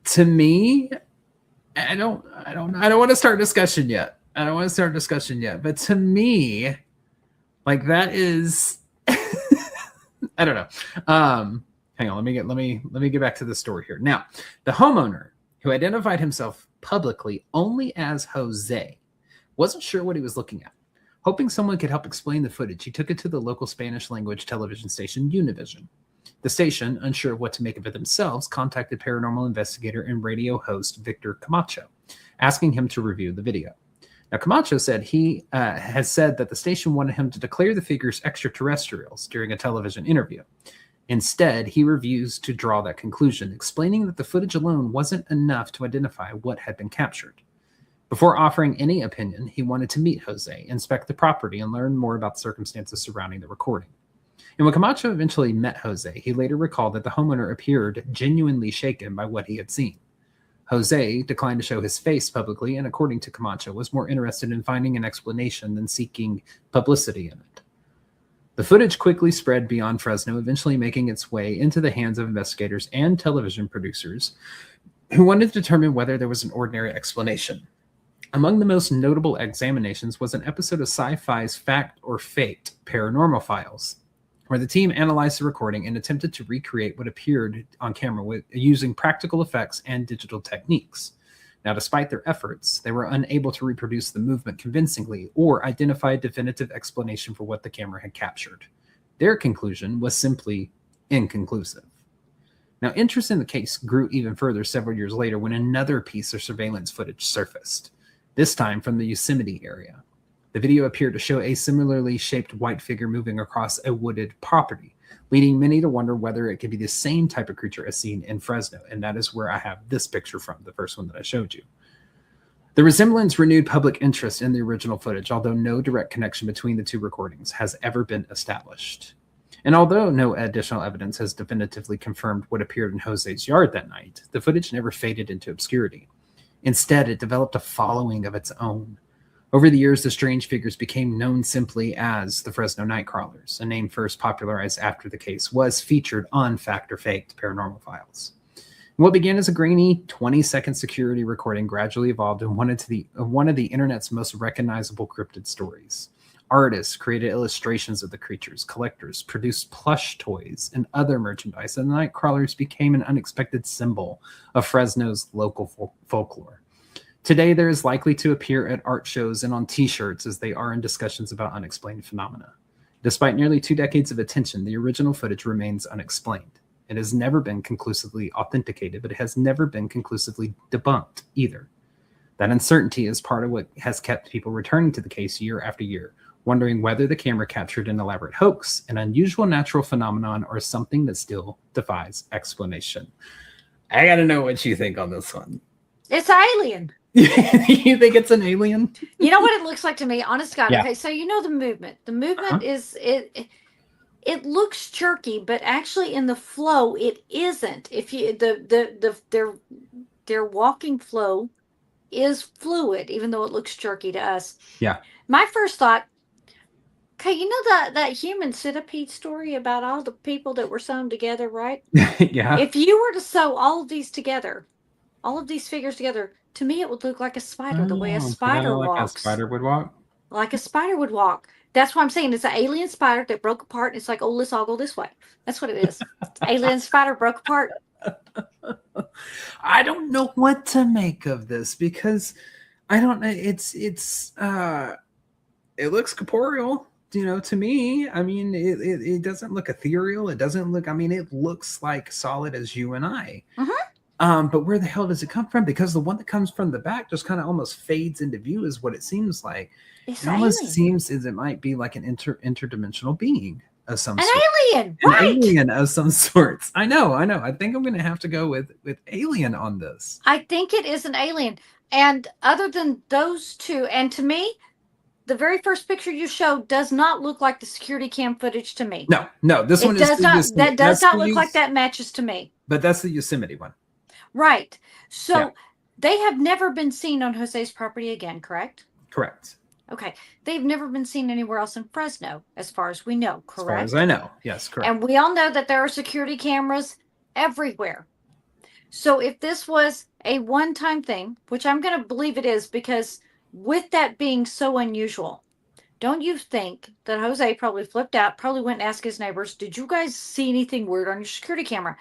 To me, I don't want to start discussion yet. But to me, like, that is I don't know. Hang on, let me get back to the story here. Now, the homeowner, who identified himself publicly only as Jose, wasn't sure what he was looking at. Hoping someone could help explain the footage, he took it to the local Spanish language television station Univision. The station, unsure of what to make of it themselves, contacted paranormal investigator and radio host Victor Camacho, asking him to review the video. Now, Camacho said he has said that the station wanted him to declare the figures extraterrestrials during a television interview. Instead, he refused to draw that conclusion, explaining that the footage alone wasn't enough to identify what had been captured. Before offering any opinion, he wanted to meet Jose, inspect the property, and learn more about the circumstances surrounding the recording. And when Camacho eventually met Jose, he later recalled that the homeowner appeared genuinely shaken by what he had seen. Jose declined to show his face publicly, and according to Camacho, was more interested in finding an explanation than seeking publicity in it. The footage quickly spread beyond Fresno, eventually making its way into the hands of investigators and television producers who wanted to determine whether there was an ordinary explanation. Among the most notable examinations was an episode of Sci-Fi's Fact or Faked Paranormal Files, where the team analyzed the recording and attempted to recreate what appeared on camera using practical effects and digital techniques. Now, despite their efforts, they were unable to reproduce the movement convincingly or identify a definitive explanation for what the camera had captured. Their conclusion was simply inconclusive. Now, interest in the case grew even further several years later when another piece of surveillance footage surfaced, this time from the Yosemite area. The video appeared to show a similarly shaped white figure moving across a wooded property, leading many to wonder whether it could be the same type of creature as seen in Fresno, and that is where I have this picture from, the first one that I showed you. The resemblance renewed public interest in the original footage, although no direct connection between the two recordings has ever been established. And although no additional evidence has definitively confirmed what appeared in Jose's yard that night, the footage never faded into obscurity. Instead, it developed a following of its own. Over the years, the strange figures became known simply as the Fresno Nightcrawlers, a name first popularized after the case was featured on Fact or Faked Paranormal Files. What began as a grainy 20-second security recording gradually evolved in one of the internet's most recognizable cryptid stories. Artists created illustrations of the creatures, collectors produced plush toys and other merchandise, and the Nightcrawlers became an unexpected symbol of Fresno's local folklore. Today, there is likely to appear at art shows and on t-shirts as they are in discussions about unexplained phenomena. Despite nearly 2 decades of attention, the original footage remains unexplained. It has never been conclusively authenticated, but it has never been conclusively debunked either. That uncertainty is part of what has kept people returning to the case year after year, wondering whether the camera captured an elaborate hoax, an unusual natural phenomenon, or something that still defies explanation. I gotta know what you think on this one. It's alien. You think it's an alien? You know what it looks like to me? Honest God. Yeah. Okay, so you know the movement. The movement is it looks jerky, but actually in the flow it isn't. If you their walking flow is fluid, even though it looks jerky to us. Yeah. My first thought, okay, you know that human centipede story about all the people that were sewn together, right? Yeah. If you were to sew all of these together, all of these figures together, to me it would look like a spider, the way a spider walks. Like a spider would walk? Like a spider would walk. That's what I'm saying. It's an alien spider that broke apart. And it's like, oh, let's all go this way. That's what it is. Alien spider broke apart. I don't know what to make of this because I don't know. It looks corporeal, to me. I mean, it doesn't look ethereal. It doesn't look, it looks like solid as you and I. Mm-hmm. But where the hell does it come from? Because the one that comes from the back just kind of almost fades into view is what it seems like. It's it almost seems as it might be like an interdimensional being. of some An sort. alien, An right? alien of some sorts. I know. I think I'm going to have to go with alien on this. I think it is an alien. And other than those two, and to me, the very first picture you showed does not look like the security cam footage to me. No, this one does is not. That does not look like that matches to me. But that's the Yosemite one. Right. So they have never been seen on Jose's property again, correct? Correct. Okay. They've never been seen anywhere else in Fresno, as far as we know, correct? As far as I know. Yes, correct. And we all know that there are security cameras everywhere. So if this was a one-time thing, which I'm going to believe it is, because with that being so unusual, don't you think that Jose probably flipped out, probably went and asked his neighbors, did you guys see anything weird on your security camera?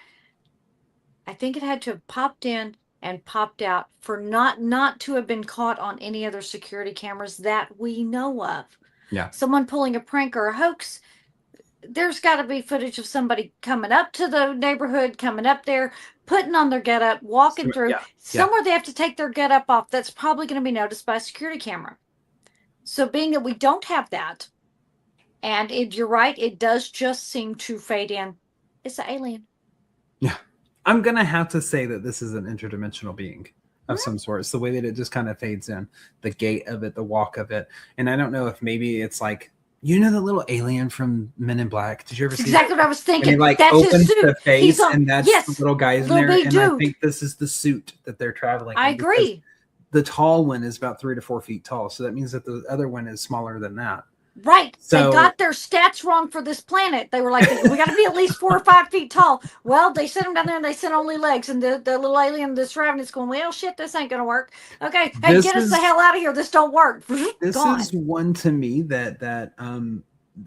I think it had to have popped in and popped out for not to have been caught on any other security cameras that we know of. Yeah. Someone pulling a prank or a hoax, there's got to be footage of somebody coming up to the neighborhood, coming up there, putting on their getup, walking through. Somewhere they have to take their getup off. That's probably going to be noticed by a security camera. So being that we don't have that, and you're right, it does just seem to fade in. It's an alien. Yeah. I'm going to have to say that this is an interdimensional being of some sort. It's the way that it just kind of fades in, the gait of it, the walk of it. And I don't know if maybe it's like, you know, the little alien from Men in Black. Did you ever see exactly what I was thinking? And he that's opens his suit. the face, and that's the little guy's in there. And dude. I think this is the suit that they're traveling in. I agree. The tall one is about 3 to 4 feet tall. So that means that the other one is smaller than that. Right. So, they got their stats wrong for this planet. They were like, we got to be at least 4 or 5 feet tall. Well, they sent them down there and they sent only legs. And the little alien that's driving is going, well, shit, this ain't going to work. Okay. Hey, get us the hell out of here. This don't work. This is one to me that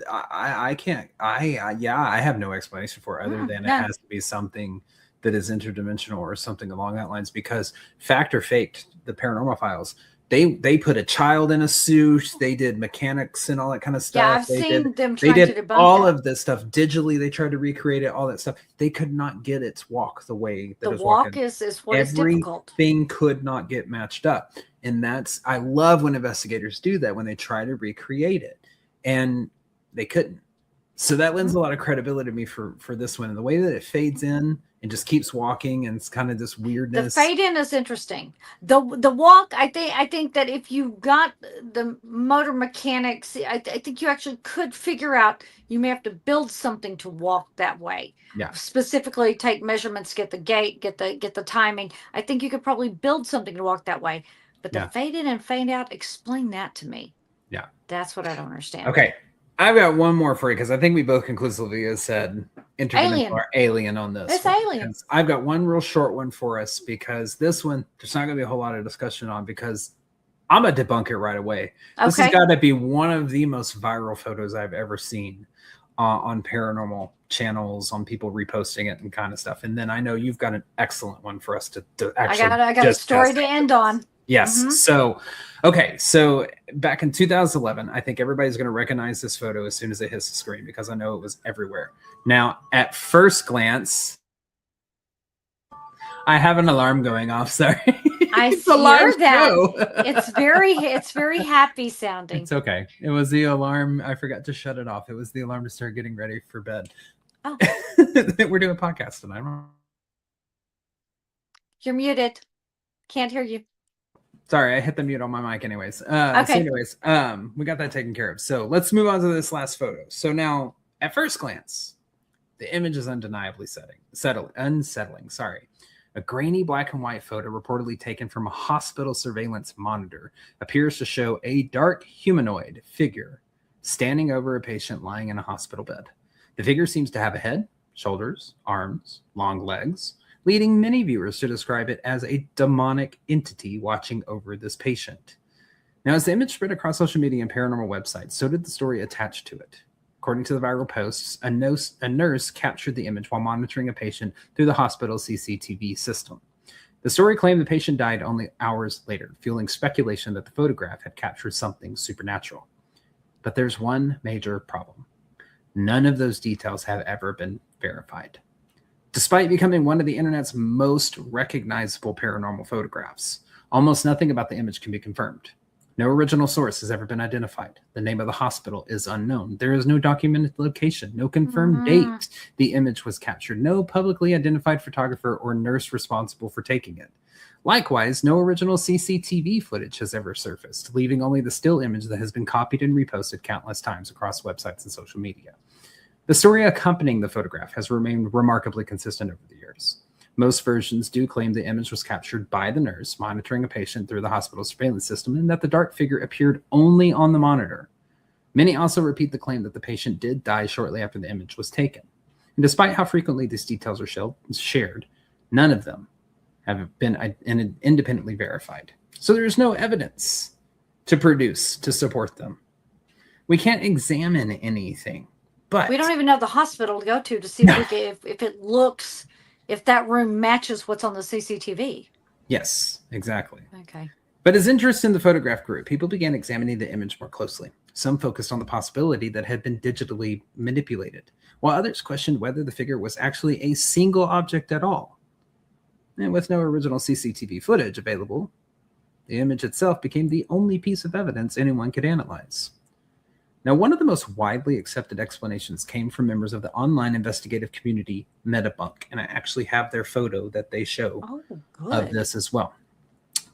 I can't, I have no explanation for other than it has to be something that is interdimensional or something along that lines, because fact or faked, the Paranormal Files, they put a child in a suit. They did mechanics and all that kind of stuff. Yeah, I've seen them trying to debunk all of this stuff digitally. They tried to recreate it, all that stuff. They could not get its walk the way that the walk is what is difficult. Everything could not get matched up. And I love when investigators do that, when they try to recreate it. And they couldn't. So that lends a lot of credibility to me for this one. And the way that it fades in and just keeps walking, and it's kind of this weirdness. The fade in is interesting. The walk, I think that if you got the motor mechanics, I think you actually could figure out you may have to build something to walk that way. Yeah. Specifically take measurements, get the gait, get the timing. I think you could probably build something to walk that way. But the fade in and fade out, explain that to me. Yeah. That's what I don't understand. Okay. I've got one more for you, because I think we both conclusively have said interdimensional or alien on this. It's alien. I've got one real short one for us, because this one, there's not going to be a whole lot of discussion on, because I'm going to debunk it right away. Okay. This has got to be one of the most viral photos I've ever seen on paranormal channels, on people reposting it and kind of stuff. And then I know you've got an excellent one for us to actually. I got a story to end on. Yes. Mm-hmm. So back in 2011, I think everybody's going to recognize this photo as soon as it hits the screen, because I know it was everywhere. Now, at first glance, I have an alarm going off. Sorry. I hear that. It's very happy sounding. It's okay. It was the alarm. I forgot to shut it off. It was the alarm to start getting ready for bed. Oh. We're doing a podcast tonight. You're muted. Can't hear you. Sorry, I hit the mute on my mic anyways. Okay. So anyways, we got that taken care of. So let's move on to this last photo. So now, at first glance, the image is undeniably unsettling. Sorry. A grainy black and white photo reportedly taken from a hospital surveillance monitor appears to show a dark humanoid figure standing over a patient lying in a hospital bed. The figure seems to have a head, shoulders, arms, long legs, leading many viewers to describe it as a demonic entity watching over this patient. Now, as the image spread across social media and paranormal websites, so did the story attached to it. According to the viral posts, a nurse captured the image while monitoring a patient through the hospital's CCTV system. The story claimed the patient died only hours later, fueling speculation that the photograph had captured something supernatural. But there's one major problem. None of those details have ever been verified. Despite becoming one of the internet's most recognizable paranormal photographs, almost nothing about the image can be confirmed. No original source has ever been identified. The name of the hospital is unknown. There is no documented location, no confirmed date the image was captured, no publicly identified photographer or nurse responsible for taking it. Likewise, no original CCTV footage has ever surfaced, leaving only the still image that has been copied and reposted countless times across websites and social media. The story accompanying the photograph has remained remarkably consistent over the years. Most versions do claim the image was captured by the nurse monitoring a patient through the hospital's surveillance system and that the dark figure appeared only on the monitor. Many also repeat the claim that the patient did die shortly after the image was taken. And despite how frequently these details are shared, none of them have been independently verified. So there is no evidence to produce to support them. We can't examine anything, but we don't even know the hospital to go to see if it looks, if that room matches what's on the CCTV. Yes, exactly. Okay. But as interest in the photograph grew, people began examining the image more closely. Some focused on the possibility that it had been digitally manipulated, while others questioned whether the figure was actually a single object at all. And with no original CCTV footage available, the image itself became the only piece of evidence anyone could analyze. Now, one of the most widely accepted explanations came from members of the online investigative community Metabunk, and I actually have their photo that they show of this as well.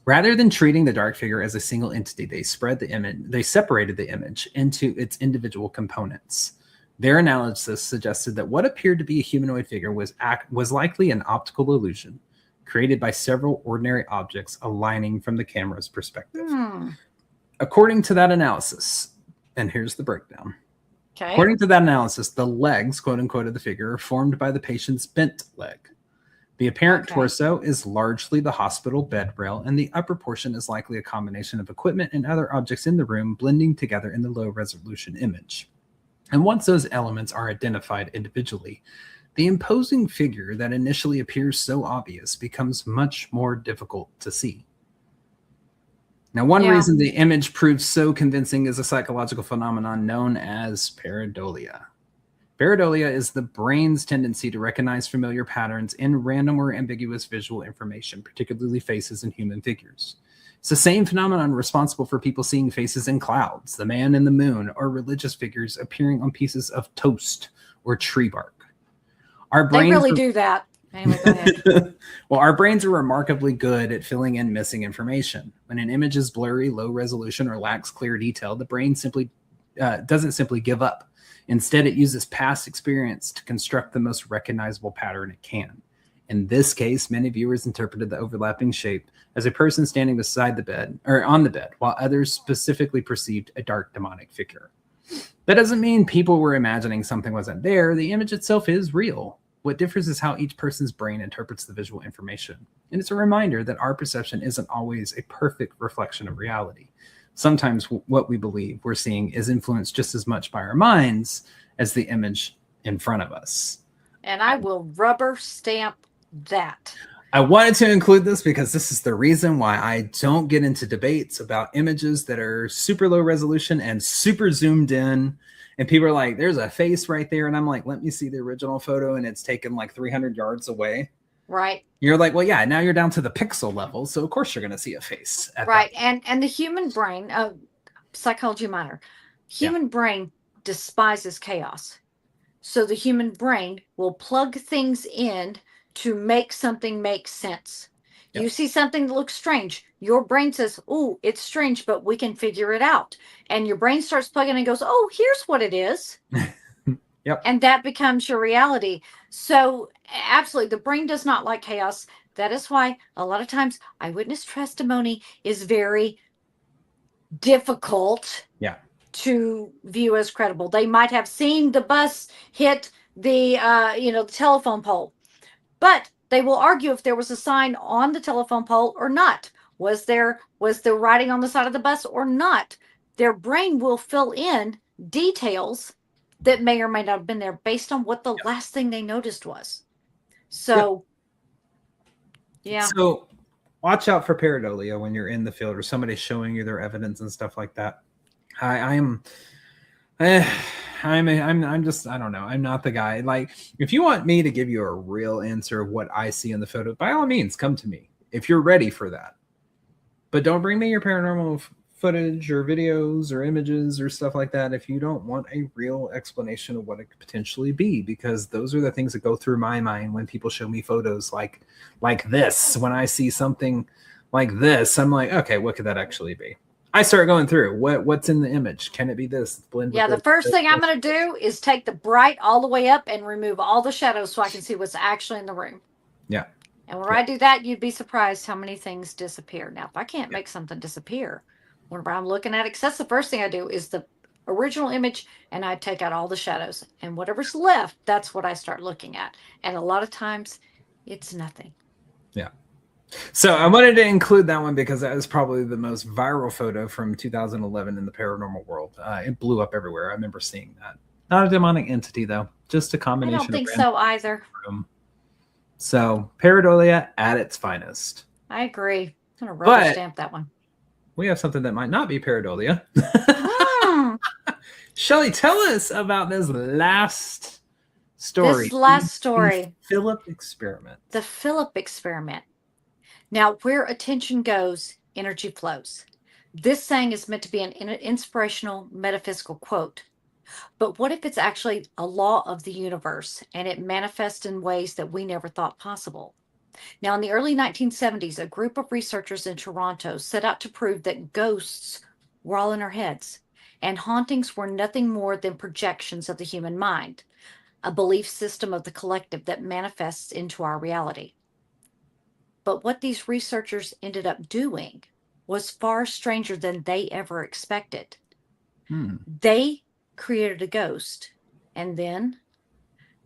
Rather than treating the dark figure as a single entity, they separated the image into its individual components. Their analysis suggested that what appeared to be a humanoid figure was likely an optical illusion created by several ordinary objects aligning from the camera's perspective. According to that analysis, and here's the breakdown. Okay. According to that analysis, the legs, quote unquote, of the figure are formed by the patient's bent leg. The apparent torso is largely the hospital bed rail, and the upper portion is likely a combination of equipment and other objects in the room blending together in the low-resolution image. And once those elements are identified individually, the imposing figure that initially appears so obvious becomes much more difficult to see. Now, one reason the image proves so convincing is a psychological phenomenon known as pareidolia. Pareidolia is the brain's tendency to recognize familiar patterns in random or ambiguous visual information, particularly faces and human figures. It's the same phenomenon responsible for people seeing faces in clouds, the man in the moon, or religious figures appearing on pieces of toast or tree bark. They really do that. Anyway, go ahead. Well, our brains are remarkably good at filling in missing information. When an image is blurry, low resolution, or lacks clear detail, the brain doesn't simply give up. Instead, it uses past experience to construct the most recognizable pattern it can. In this case, many viewers interpreted the overlapping shape as a person standing beside the bed or on the bed, while others specifically perceived a dark demonic figure. That doesn't mean people were imagining something wasn't there. The image itself is real. What differs is how each person's brain interprets the visual information. And it's a reminder that our perception isn't always a perfect reflection of reality. Sometimes what we believe we're seeing is influenced just as much by our minds as the image in front of us. And I will rubber stamp that. I wanted to include this because this is the reason why I don't get into debates about images that are super low resolution and super zoomed in. And people are like, there's a face right there. And I'm like, let me see the original photo. And it's taken like 300 yards away. Right. You're like, well, yeah, now you're down to the pixel level. So of course you're going to see a face. Right. And the human brain, psychology minor, human brain despises chaos. So the human brain will plug things in to make something make sense. Yep. You see something that looks strange. Your brain says, oh, it's strange, but we can figure it out. And your brain starts plugging and goes, oh, here's what it is. Yep. And that becomes your reality. So absolutely, the brain does not like chaos. That is why a lot of times eyewitness testimony is very difficult to view as credible. They might have seen the bus hit the the telephone pole, but they will argue if there was a sign on the telephone pole or not. Was there writing on the side of the bus or not? Their brain will fill in details that may or may not have been there based on what the last thing they noticed was. So, So watch out for pareidolia when you're in the field or somebody showing you their evidence and stuff like that. I'm just, I don't know. I'm not the guy. Like, if you want me to give you a real answer of what I see in the photo, by all means, come to me if you're ready for that. But don't bring me your paranormal footage or videos or images or stuff like that if you don't want a real explanation of what it could potentially be, because those are the things that go through my mind when people show me photos like this. When I see something like this, I'm like, okay, what could that actually be? I start going through what's in the image. Can it be this? Blend with Yeah, the first thing I'm going to do is take the bright all the way up and remove all the shadows so I can see what's actually in the room. Yeah. And when I do that, you'd be surprised how many things disappear. Now, if I can't make something disappear, whenever I'm looking at it, 'cause that's the first thing I do is the original image, and I take out all the shadows. And whatever's left, that's what I start looking at. And a lot of times, it's nothing. Yeah. So I wanted to include that one because that was probably the most viral photo from 2011 in the paranormal world. It blew up everywhere. I remember seeing that. Not a demonic entity, though. Just a combination. I don't think so either. So pareidolia at its finest. I agree. I'm going to rubber stamp that one. We have something that might not be pareidolia. Shelly, tell us about this last story. This last story. The Philip experiment. The Philip experiment. Now, where attention goes, energy flows. This saying is meant to be an inspirational metaphysical quote. But what if it's actually a law of the universe and it manifests in ways that we never thought possible? Now, in the early 1970s, a group of researchers in Toronto set out to prove that ghosts were all in our heads and hauntings were nothing more than projections of the human mind, a belief system of the collective that manifests into our reality. But what these researchers ended up doing was far stranger than they ever expected. They created a ghost, and then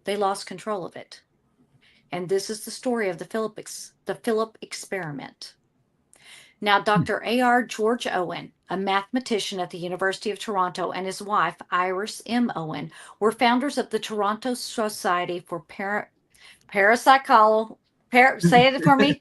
they lost control of it. And this is the story of the Philip experiment. Now, Dr. A.R. George Owen, a mathematician at the University of Toronto, and his wife, Iris M. Owen, were founders of the Toronto Society for Parapsychology. Say it for me.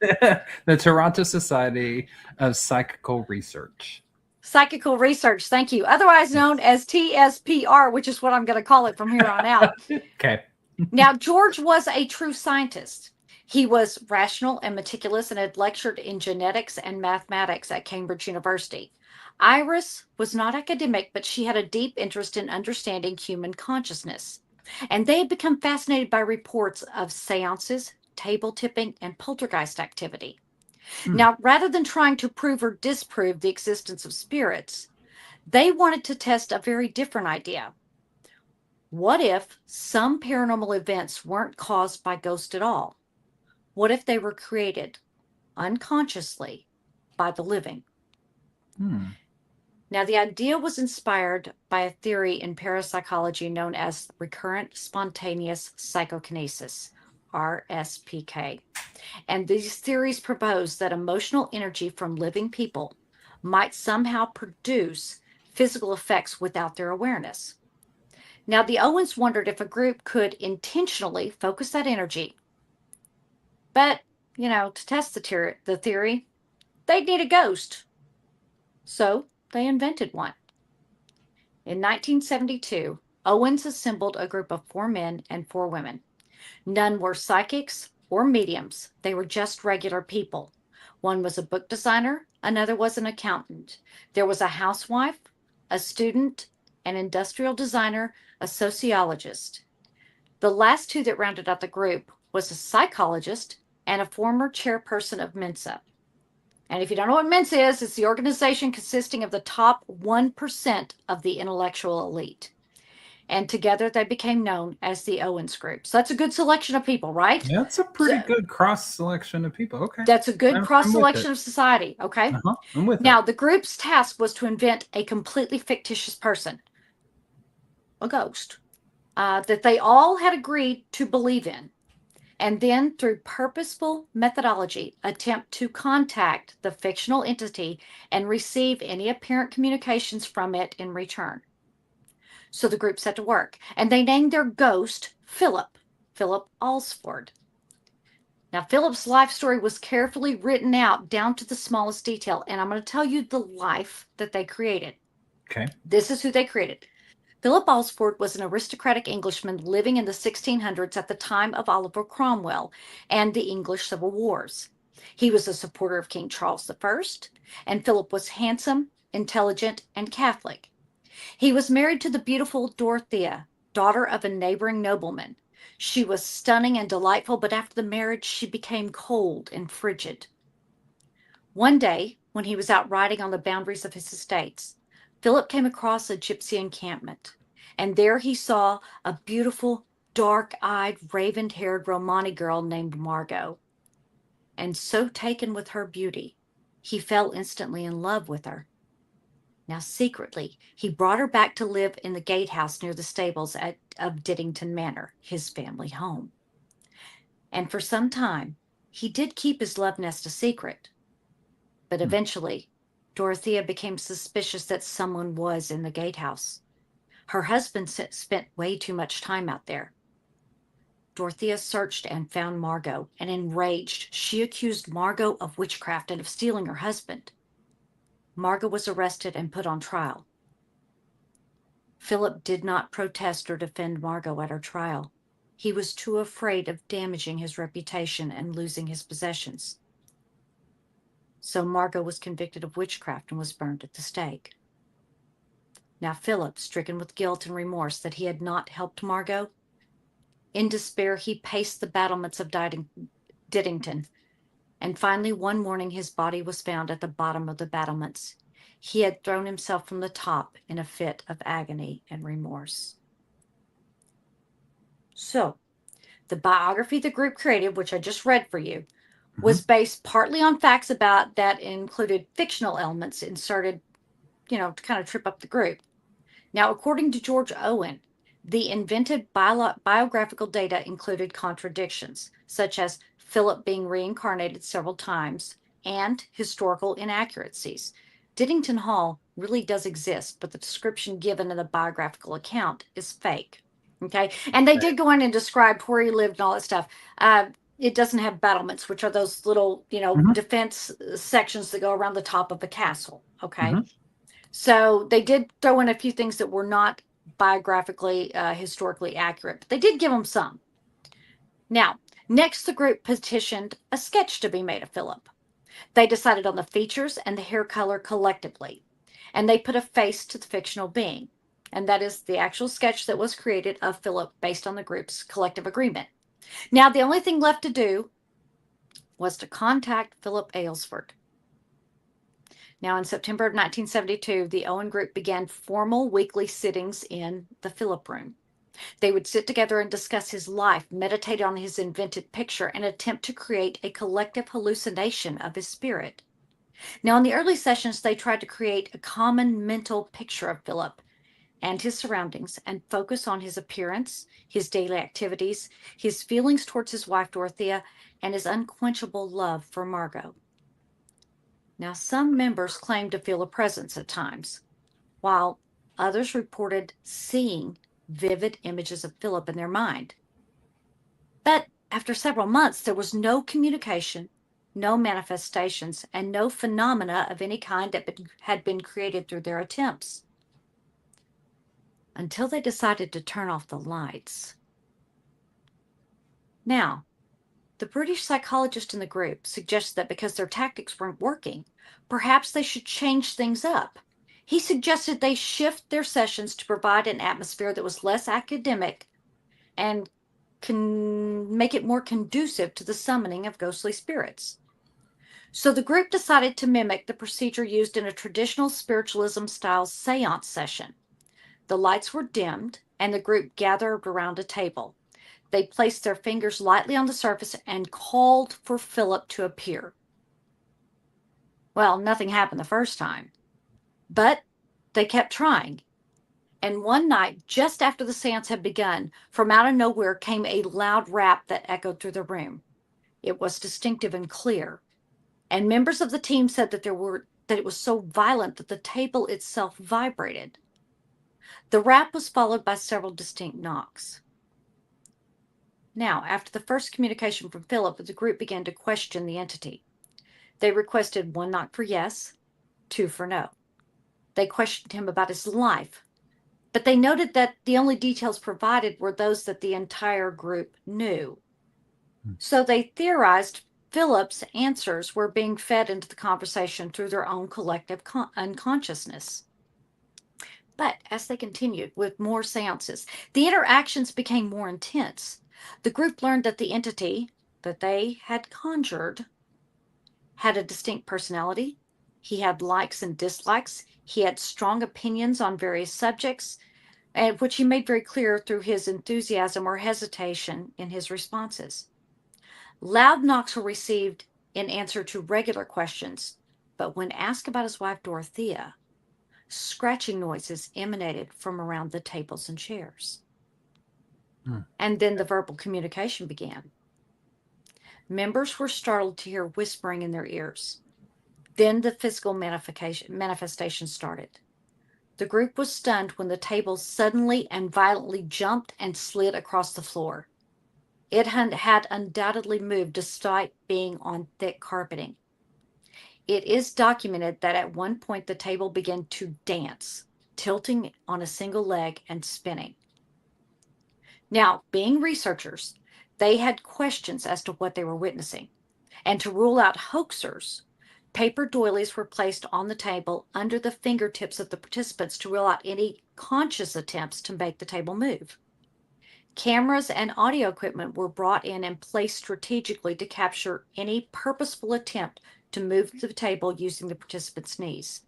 The Toronto Society of Psychical Research. Psychical Research, thank you. Otherwise known as TSPR, which is what I'm going to call it from here on out. Okay. Now, George was a true scientist. He was rational and meticulous and had lectured in genetics and mathematics at Cambridge University. Iris was not academic, but she had a deep interest in understanding human consciousness. And they had become fascinated by reports of seances, table tipping, and poltergeist activity. Now, rather than trying to prove or disprove the existence of spirits, they wanted to test a very different idea. What if some paranormal events weren't caused by ghosts at all? What if they were created unconsciously by the living? Now, the idea was inspired by a theory in parapsychology known as recurrent spontaneous psychokinesis, RSPK. And these theories propose that emotional energy from living people might somehow produce physical effects without their awareness. Now, the Owens wondered if a group could intentionally focus that energy. But, to test the theory, they'd need a ghost. So they invented one. In 1972, Owens assembled a group of 4 men and 4 women. None were psychics or mediums. They were just regular people. One was a book designer, another was an accountant. There was a housewife, a student, an industrial designer, a sociologist. The last 2 that rounded out the group was a psychologist and a former chairperson of Mensa. And if you don't know what Mensa is, it's the organization consisting of the top 1% of the intellectual elite. And together they became known as the Owens Group. So that's a good selection of people, right? Yeah, that's a pretty good cross selection of people. Okay. That's a good cross selection of society. Okay. I'm with it. Now, the group's task was to invent a completely fictitious person, a ghost, that they all had agreed to believe in. And then, through purposeful methodology, attempt to contact the fictional entity and receive any apparent communications from it in return. So the group set to work, and they named their ghost Philip Alsford. Now, Philip's life story was carefully written out down to the smallest detail, and I'm going to tell you the life that they created. Okay. This is who they created. Philip Alsford was an aristocratic Englishman living in the 1600s at the time of Oliver Cromwell and the English Civil Wars. He was a supporter of King Charles I, and Philip was handsome, intelligent, and Catholic. He was married to the beautiful Dorothea, daughter of a neighboring nobleman. She was stunning and delightful, but after the marriage, she became cold and frigid. One day, when he was out riding on the boundaries of his estates, Philip came across a gypsy encampment, and there he saw a beautiful, dark-eyed, raven-haired Romani girl named Margot. And so taken with her beauty, he fell instantly in love with her. Now, secretly, he brought her back to live in the gatehouse near the stables of Diddington Manor, his family home. And for some time, he did keep his love nest a secret. But eventually, Dorothea became suspicious that someone was in the gatehouse. Her husband spent way too much time out there. Dorothea searched and found Margot, and enraged, she accused Margot of witchcraft and of stealing her husband. Margot was arrested and put on trial. Philip did not protest or defend Margot at her trial. He was too afraid of damaging his reputation and losing his possessions. So Margot was convicted of witchcraft and was burned at the stake. Now Philip, stricken with guilt and remorse that he had not helped Margot, in despair he paced the battlements of Diddington, and finally one morning his body was found at the bottom of the battlements. He had thrown himself from the top in a fit of agony and remorse. So, the biography the group created, which I just read for you, was based partly on facts about that included fictional elements inserted, to kind of trip up the group. Now, according to George Owen, the invented biographical data included contradictions, such as Philip being reincarnated several times and historical inaccuracies. Diddington Hall really does exist, but the description given in the biographical account is fake. Okay. And they did go in and describe where he lived and all that stuff. It doesn't have battlements, which are those little, defense sections that go around the top of the castle. Okay. So they did throw in a few things that were not biographically, historically accurate, but they did give them some. Now, next, the group petitioned a sketch to be made of Philip. They decided on the features and the hair color collectively, and they put a face to the fictional being. And that is the actual sketch that was created of Philip based on the group's collective agreement. Now, the only thing left to do was to contact Philip Aylesford. Now, in September of 1972, the Owen Group began formal weekly sittings in the Philip Room. They would sit together and discuss his life, meditate on his invented picture, and attempt to create a collective hallucination of his spirit. Now, in the early sessions, they tried to create a common mental picture of Philip and his surroundings and focus on his appearance, his daily activities, his feelings towards his wife, Dorothea, and his unquenchable love for Margot. Now, some members claimed to feel a presence at times, while others reported seeing vivid images of Philip in their mind. But after several months, there was no communication, no manifestations, and no phenomena of any kind that had been created through their attempts. Until they decided to turn off the lights. Now, the British psychologist in the group suggested that because their tactics weren't working, perhaps they should change things up. He suggested they shift their sessions to provide an atmosphere that was less academic and can make it more conducive to the summoning of ghostly spirits. So the group decided to mimic the procedure used in a traditional spiritualism-style seance session. The lights were dimmed, and the group gathered around a table. They placed their fingers lightly on the surface and called for Philip to appear. Well, nothing happened the first time, but they kept trying. And one night, just after the seance had begun, from out of nowhere came a loud rap that echoed through the room. It was distinctive and clear, and members of the team said that it was so violent that the table itself vibrated. The rap was followed by several distinct knocks. Now, after the first communication from Philip, the group began to question the entity. They requested 1 knock for yes, 2 for no. They questioned him about his life, but they noted that the only details provided were those that the entire group knew. So they theorized Philip's answers were being fed into the conversation through their own collective unconsciousness. But as they continued with more seances, the interactions became more intense. The group learned that the entity that they had conjured had a distinct personality. He had likes and dislikes. He had strong opinions on various subjects, which he made very clear through his enthusiasm or hesitation in his responses. Loud knocks were received in answer to regular questions, but when asked about his wife Dorothea, scratching noises emanated from around the tables and chairs. And then the verbal communication began. Members were startled to hear whispering in their ears. Then the physical manifestation started. The group was stunned when the table suddenly and violently jumped and slid across the floor. It had undoubtedly moved despite being on thick carpeting. It is documented that at one point the table began to dance, tilting on a single leg and spinning. Now, being researchers, they had questions as to what they were witnessing. And to rule out hoaxers, paper doilies were placed on the table under the fingertips of the participants to rule out any conscious attempts to make the table move. Cameras and audio equipment were brought in and placed strategically to capture any purposeful attempt to move the table using the participants' knees.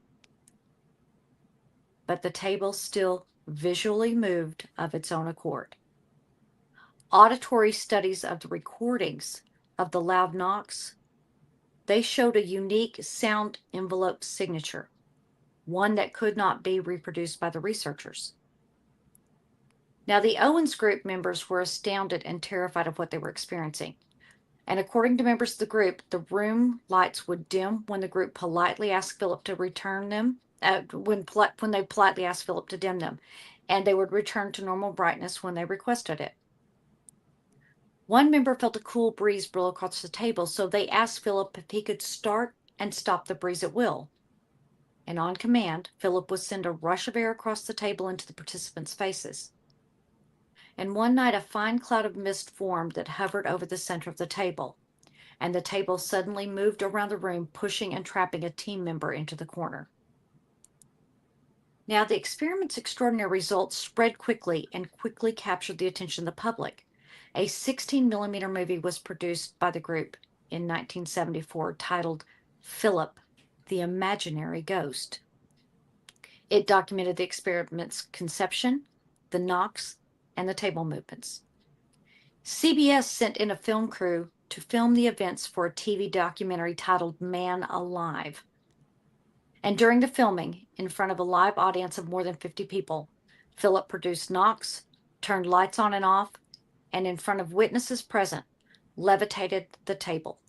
But the table still visually moved of its own accord. Auditory studies of the recordings of the loud knocks, they showed a unique sound envelope signature, one that could not be reproduced by the researchers. Now, the Owens group members were astounded and terrified of what they were experiencing. And according to members of the group, the room lights would dim when the group politely asked Philip to return them, when they politely asked Philip to dim them, and they would return to normal brightness when they requested it. One member felt a cool breeze blow across the table, so they asked Philip if he could start and stop the breeze at will. And on command, Philip would send a rush of air across the table into the participants' faces. And one night a fine cloud of mist formed that hovered over the center of the table, and the table suddenly moved around the room, pushing and trapping a team member into the corner. Now, the experiment's extraordinary results spread quickly and quickly captured the attention of the public. A 16mm movie was produced by the group in 1974 titled Philip, the Imaginary Ghost. It documented the experiment's conception, the knocks, and the table movements. CBS sent in a film crew to film the events for a TV documentary titled Man Alive. And during the filming, in front of a live audience of more than 50 people, Philip produced knocks, turned lights on and off, and in front of witnesses present, levitated the table.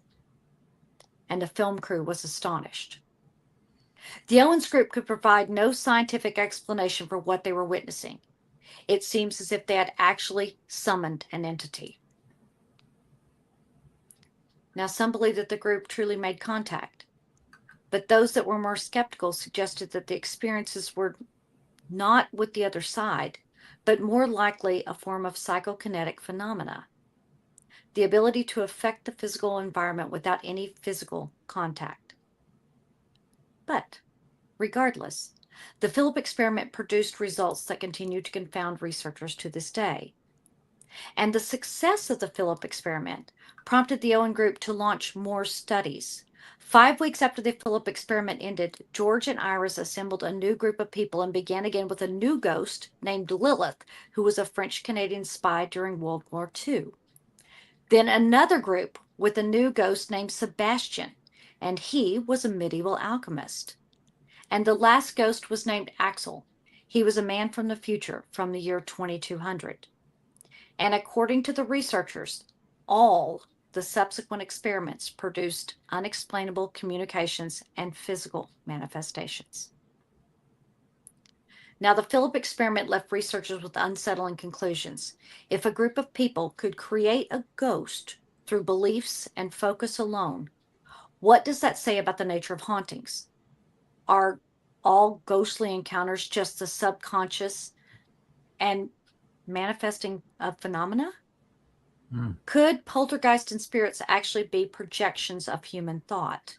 And the film crew was astonished. The Owens group could provide no scientific explanation for what they were witnessing. It seems as if they had actually summoned an entity. Now, some believe that the group truly made contact, but those that were more skeptical suggested that the experiences were not with the other side, but more likely a form of psychokinetic phenomena, the ability to affect the physical environment without any physical contact. But regardless, the Philip experiment produced results that continue to confound researchers to this day. And the success of the Philip experiment prompted the Owen group to launch more studies. 5 weeks after the Philip experiment ended, George and Iris assembled a new group of people and began again with a new ghost named Lilith, who was a French-Canadian spy during World War II. Then another group with a new ghost named Sebastian, and he was a medieval alchemist. And the last ghost was named Axel. He was a man from the future, from the year 2200. And according to the researchers, all the subsequent experiments produced unexplainable communications and physical manifestations. Now, the Philip experiment left researchers with unsettling conclusions. If a group of people could create a ghost through beliefs and focus alone, what does that say about the nature of hauntings? Are all ghostly encounters just the subconscious and manifesting of phenomena? Mm. Could poltergeist and spirits actually be projections of human thought?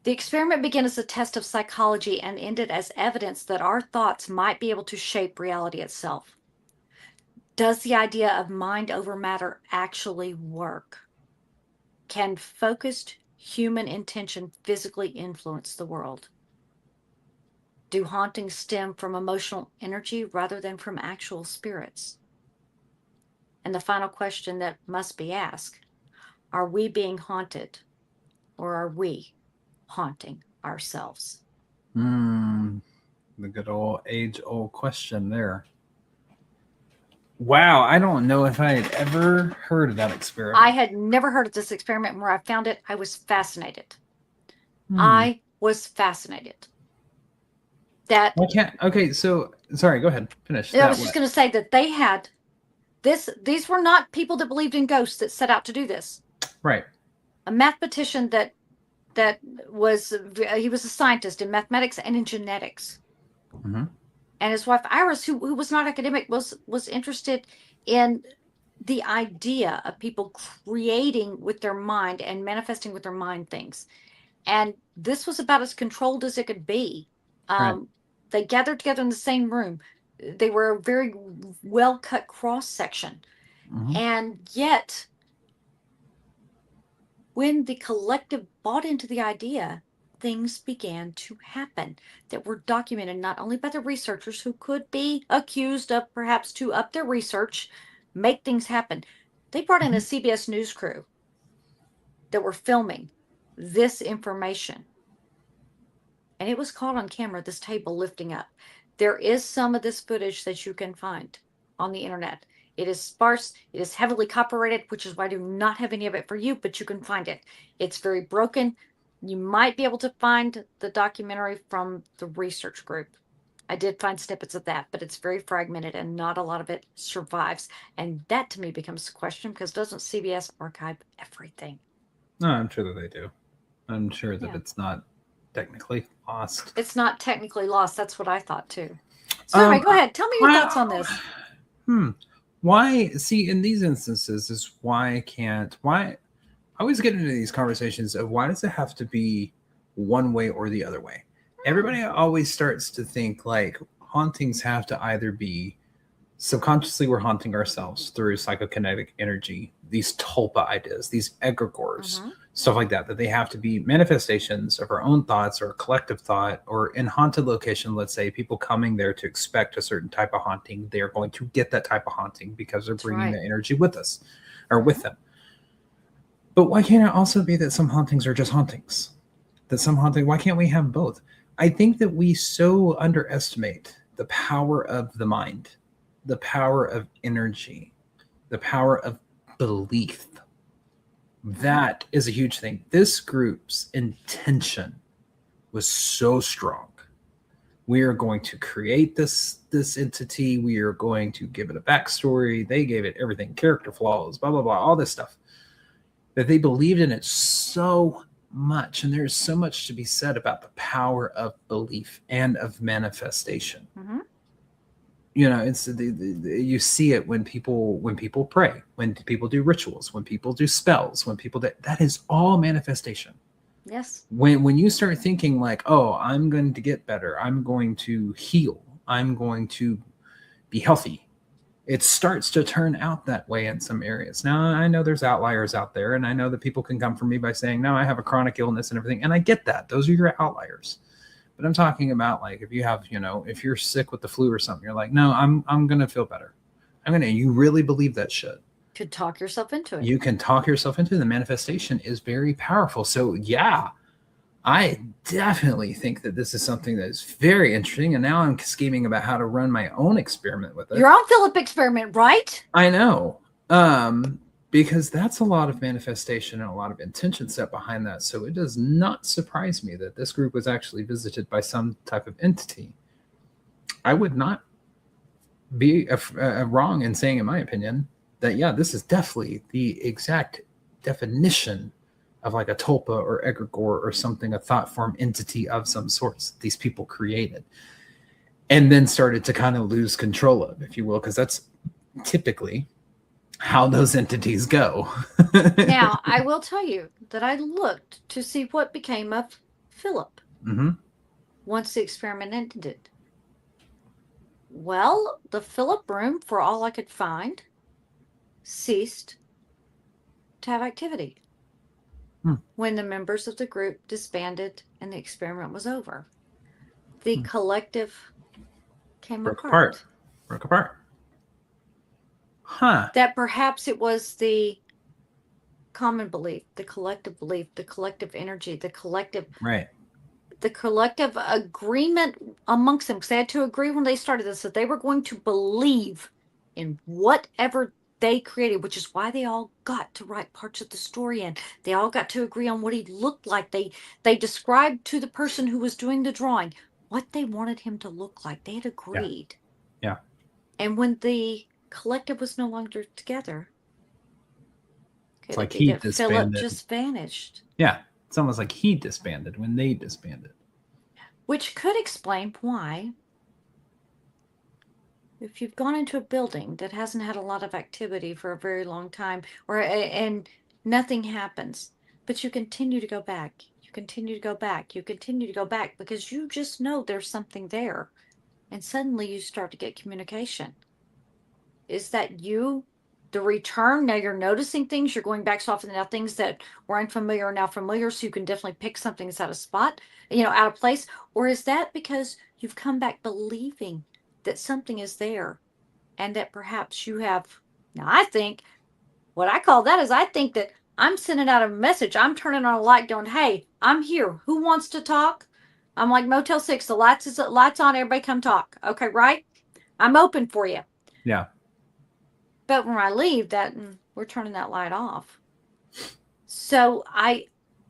The experiment began as a test of psychology and ended as evidence that our thoughts might be able to shape reality itself. Does the idea of mind over matter actually work? Can focused human intention physically influence the world? Do hauntings stem from emotional energy rather than from actual spirits? And the final question that must be asked, are we being haunted or are we haunting ourselves? The good old age-old question there. Wow, I don't know if I had ever heard of that experiment. I had never heard of this experiment, and where I found it, I was fascinated. Hmm. I was fascinated. That I can't. Okay, so sorry. Go ahead. Finish. I was just going to say that they had this. These were not people that believed in ghosts that set out to do this. Right. A mathematician that was he was a scientist in mathematics and in genetics. Mm-hmm. And his wife Iris, who was not academic, was interested in the idea of people creating with their mind and manifesting with their mind things. And this was about as controlled as it could be. Right. They gathered together in the same room. They were a very well cut cross section. Mm-hmm. And yet, when the collective bought into the idea, things began to happen that were documented not only by the researchers who could be accused of perhaps to up their research, make things happen. They brought in a CBS News crew that were filming this information. And it was caught on camera, this table lifting up. There is some of this footage that you can find on the internet. It is sparse. It is heavily copyrighted, which is why I do not have any of it for you, but you can find it. It's very broken. You might be able to find the documentary from the research group. I did find snippets of that, but it's very fragmented and not a lot of it survives. And that to me becomes a question because doesn't CBS archive everything? No, I'm sure that they do. I'm sure that Yeah. it's not technically lost. It's not technically lost. That's what I thought too. So anyway, go ahead. Tell me your thoughts on this. Why, see, in these instances is why I always get into these conversations of why does it have to be one way or the other way? Everybody always starts to think like hauntings have to either be subconsciously we're haunting ourselves through psychokinetic energy, these tulpa ideas, these egregores, stuff like that they have to be manifestations of our own thoughts or a collective thought, or in haunted location, let's say people coming there to expect a certain type of haunting, they're going to get that type of haunting because they're bringing the energy with us or with them. But why can't it also be that some hauntings are just hauntings? Why can't we have both? I think that we so underestimate the power of the mind, the power of energy, the power of belief. That is a huge thing. This group's intention was so strong. We are going to create this entity. We are going to give it a backstory. They gave it everything, character flaws, blah, blah, blah, all this stuff. That they believed in it so much. And there's so much to be said about the power of belief and of manifestation. You know, it's you see it when people pray, when people do rituals, when people do spells, when people that is all manifestation. Yes. When you start thinking like, oh, I'm going to get better, I'm going to heal, I'm going to be healthy, it starts to turn out that way in some areas. Now, I know there's outliers out there, and I know that people can come from me by saying, no, I have a chronic illness and everything, and I get that. Those are your outliers. But I'm talking about like if you have, if you're sick with the flu or something, you're like, no, I'm gonna feel better. You really believe that shit. Could talk yourself into it. You can talk yourself into it. The manifestation is very powerful. So yeah, I definitely think that this is something that is very interesting. And now I'm scheming about how to run my own experiment with it. Your own Philip experiment, right? I know. Because that's a lot of manifestation and a lot of intention set behind that. So it does not surprise me that this group was actually visited by some type of entity. I would not be wrong in saying, in my opinion, that, yeah, this is definitely the exact definition of like a tulpa or egregore or something, a thought form entity of some sorts these people created and then started to kind of lose control of, if you will, because that's typically how those entities go. Now, I will tell you that I looked to see what became of Philip once the experiment ended. Well, the Philip room, for all I could find, ceased to have activity when the members of the group disbanded and the experiment was over. The collective came apart. Broke apart. Huh. That perhaps it was the common belief, the collective belief, the collective energy, the collective agreement amongst them, because they had to agree when they started this that they were going to believe in whatever they created, which is why they all got to write parts of the story in. They all got to agree on what he looked like. They described to the person who was doing the drawing what they wanted him to look like. They had agreed. Yeah. And when the collective was no longer together, it's like he disbanded. Philip just vanished. Yeah. It's almost like he disbanded when they disbanded. Which could explain why, if you've gone into a building that hasn't had a lot of activity for a very long time, and nothing happens, but you continue to go back, you continue to go back, you continue to go back, because you just know there's something there, and suddenly you start to get communication. Is that you? The return, now you're noticing things, you're going back so often, now things that were unfamiliar are now familiar, so you can definitely pick something that's out of spot, out of place. Or is that because you've come back believing that something is there, and that perhaps you have, now I think, what I call that is, I think that I'm sending out a message, I'm turning on a light going, hey, I'm here, who wants to talk? I'm like Motel 6, the lights on, everybody come talk. Okay, right? I'm open for you. Yeah. But when I leave, we're turning that light off. So I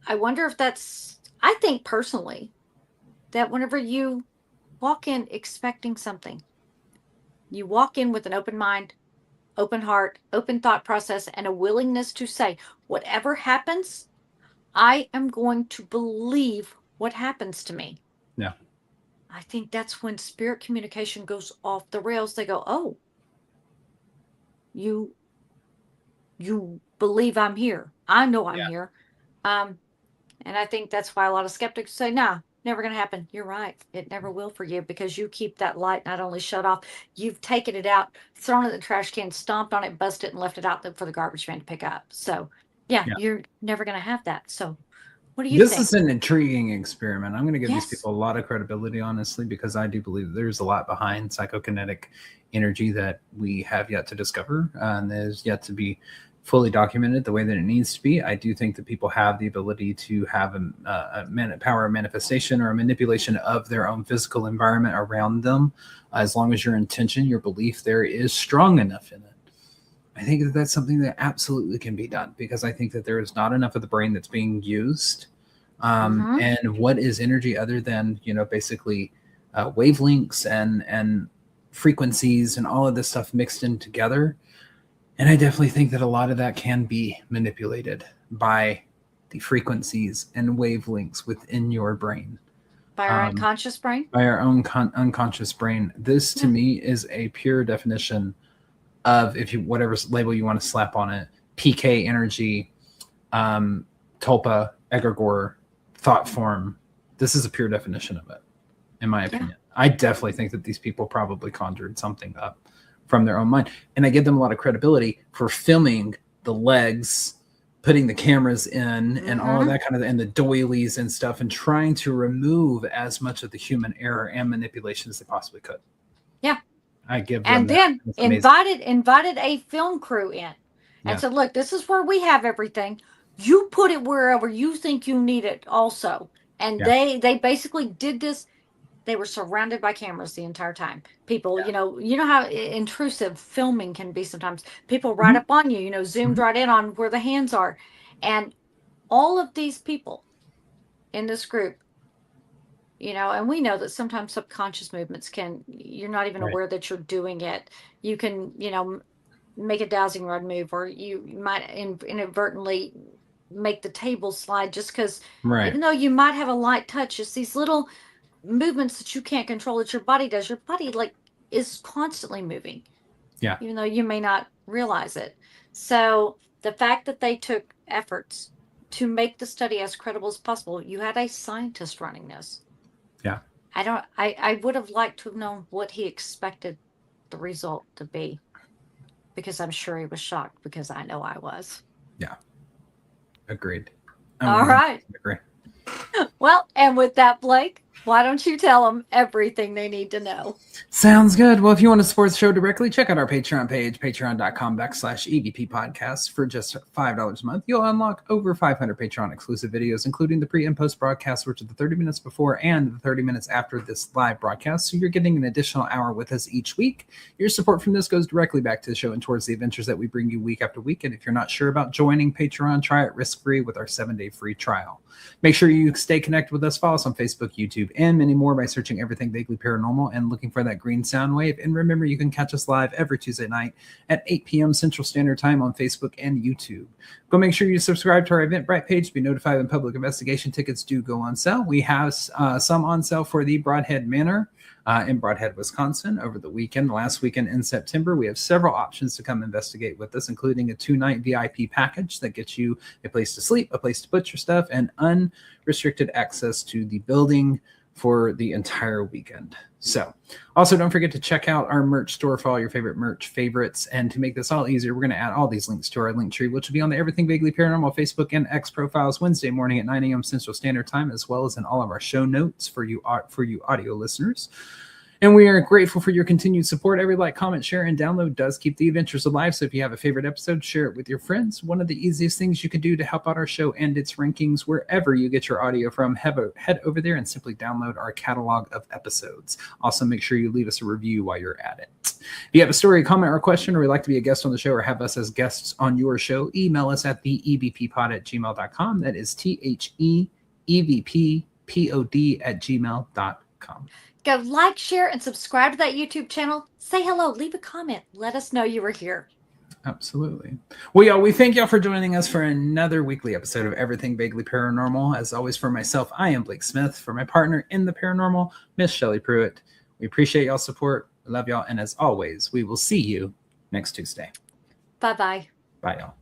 wonder if I think personally that whenever you walk in expecting something, you walk in with an open mind, open heart, open thought process, and a willingness to say, whatever happens, I am going to believe what happens to me. Yeah. I think that's when spirit communication goes off the rails. They go, oh, you believe I'm here. I know I'm here. And I think that's why a lot of skeptics say, nah, never going to happen. You're right. It never will for you, because you keep that light not only shut off, you've taken it out, thrown it in the trash can, stomped on it, busted it, and left it out for the garbage man to pick up. So you're never going to have that. So what do you think? This is an intriguing experiment. I'm going to give these people a lot of credibility, honestly, because I do believe there's a lot behind psychokinetic energy that we have yet to discover, and there's yet to be fully documented the way that it needs to be. I do think that people have the ability to have a power of manifestation or a manipulation of their own physical environment around them, as long as your intention, your belief there is strong enough in it. I think that that's something that absolutely can be done, because I think that there is not enough of the brain that's being used. And what is energy other than, basically wavelengths and frequencies and all of this stuff mixed in together. And I definitely think that a lot of that can be manipulated by the frequencies and wavelengths within your brain. By our unconscious brain? By our own unconscious brain. This to me is a pure definition of, whatever label you want to slap on it, PK energy, tulpa, egregore, thought form. This is a pure definition of it, in my opinion. I definitely think that these people probably conjured something up from their own mind. And I give them a lot of credibility for filming the legs, putting the cameras in, and all of that kind of, and the doilies and stuff, and trying to remove as much of the human error and manipulation as they possibly could. Yeah. I give them and then invited a film crew in and said, look, this is where we have everything. You put it wherever you think you need it also. And they basically did this. They were surrounded by cameras the entire time. People, you know how intrusive filming can be sometimes. People right up on you, zoomed right in on where the hands are. And all of these people in this group, and we know that sometimes subconscious movements you're not even aware that you're doing it. You can, make a dowsing rod move, or you might inadvertently make the table slide just because, even though you might have a light touch, it's these little movements that you can't control that your body does. Your body is constantly moving. Yeah. Even though you may not realize it. So the fact that they took efforts to make the study as credible as possible, you had a scientist running this. Yeah. I would have liked to have known what he expected the result to be, because I'm sure he was shocked, because I know I was. Yeah. Agreed. All right. Agree. Well, and with that, Blake, why don't you tell them everything they need to know? Sounds good. Well, if you want to support the show directly, check out our Patreon page, patreon.com/EVP podcast. For just $5 a month, you'll unlock over 500 Patreon exclusive videos, including the pre and post broadcasts, which are the 30 minutes before and the 30 minutes after this live broadcast. So you're getting an additional hour with us each week. Your support from this goes directly back to the show and towards the adventures that we bring you week after week. And if you're not sure about joining Patreon, try it risk-free with our 7-day free trial. Make sure you stay connected with us. Follow us on Facebook, YouTube, and many more by searching Everything Vaguely Paranormal and looking for that green sound wave. And remember, you can catch us live every Tuesday night at 8 p.m. Central Standard Time on Facebook and YouTube. Go make sure you subscribe to our Eventbrite page to be notified when public investigation tickets do go on sale. We have some on sale for the Broadhead Manor in Broadhead, Wisconsin over the weekend. Last weekend in September, we have several options to come investigate with us, including a 2-night VIP package that gets you a place to sleep, a place to put your stuff, and unrestricted access to the building for the entire weekend. So also don't forget to check out our merch store for all your favorite merch favorites. And to make this all easier, we're going to add all these links to our link tree, which will be on the Everything Vaguely Paranormal Facebook and X profiles Wednesday morning at 9 a.m. Central Standard Time, as well as in all of our show notes for you audio listeners. And we are grateful for your continued support. Every like, comment, share, and download does keep the adventures alive. So if you have a favorite episode, share it with your friends. One of the easiest things you can do to help out our show and its rankings wherever you get your audio from, head over there and simply download our catalog of episodes. Also, make sure you leave us a review while you're at it. If you have a story, comment, or question, or would like to be a guest on the show or have us as guests on your show, email us at theevppod@gmail.com. That is THEEVPPOD@gmail.com. Go like, share, and subscribe to that YouTube channel. Say hello, leave a comment. Let us know you were here. Absolutely. Well, y'all, we thank y'all for joining us for another weekly episode of Everything Vaguely Paranormal. As always, for myself, I am Blake Smith. For my partner in the paranormal, Miss Shelley Pruitt. We appreciate y'all's support. We love y'all. And as always, we will see you next Tuesday. Bye-bye. Bye, y'all.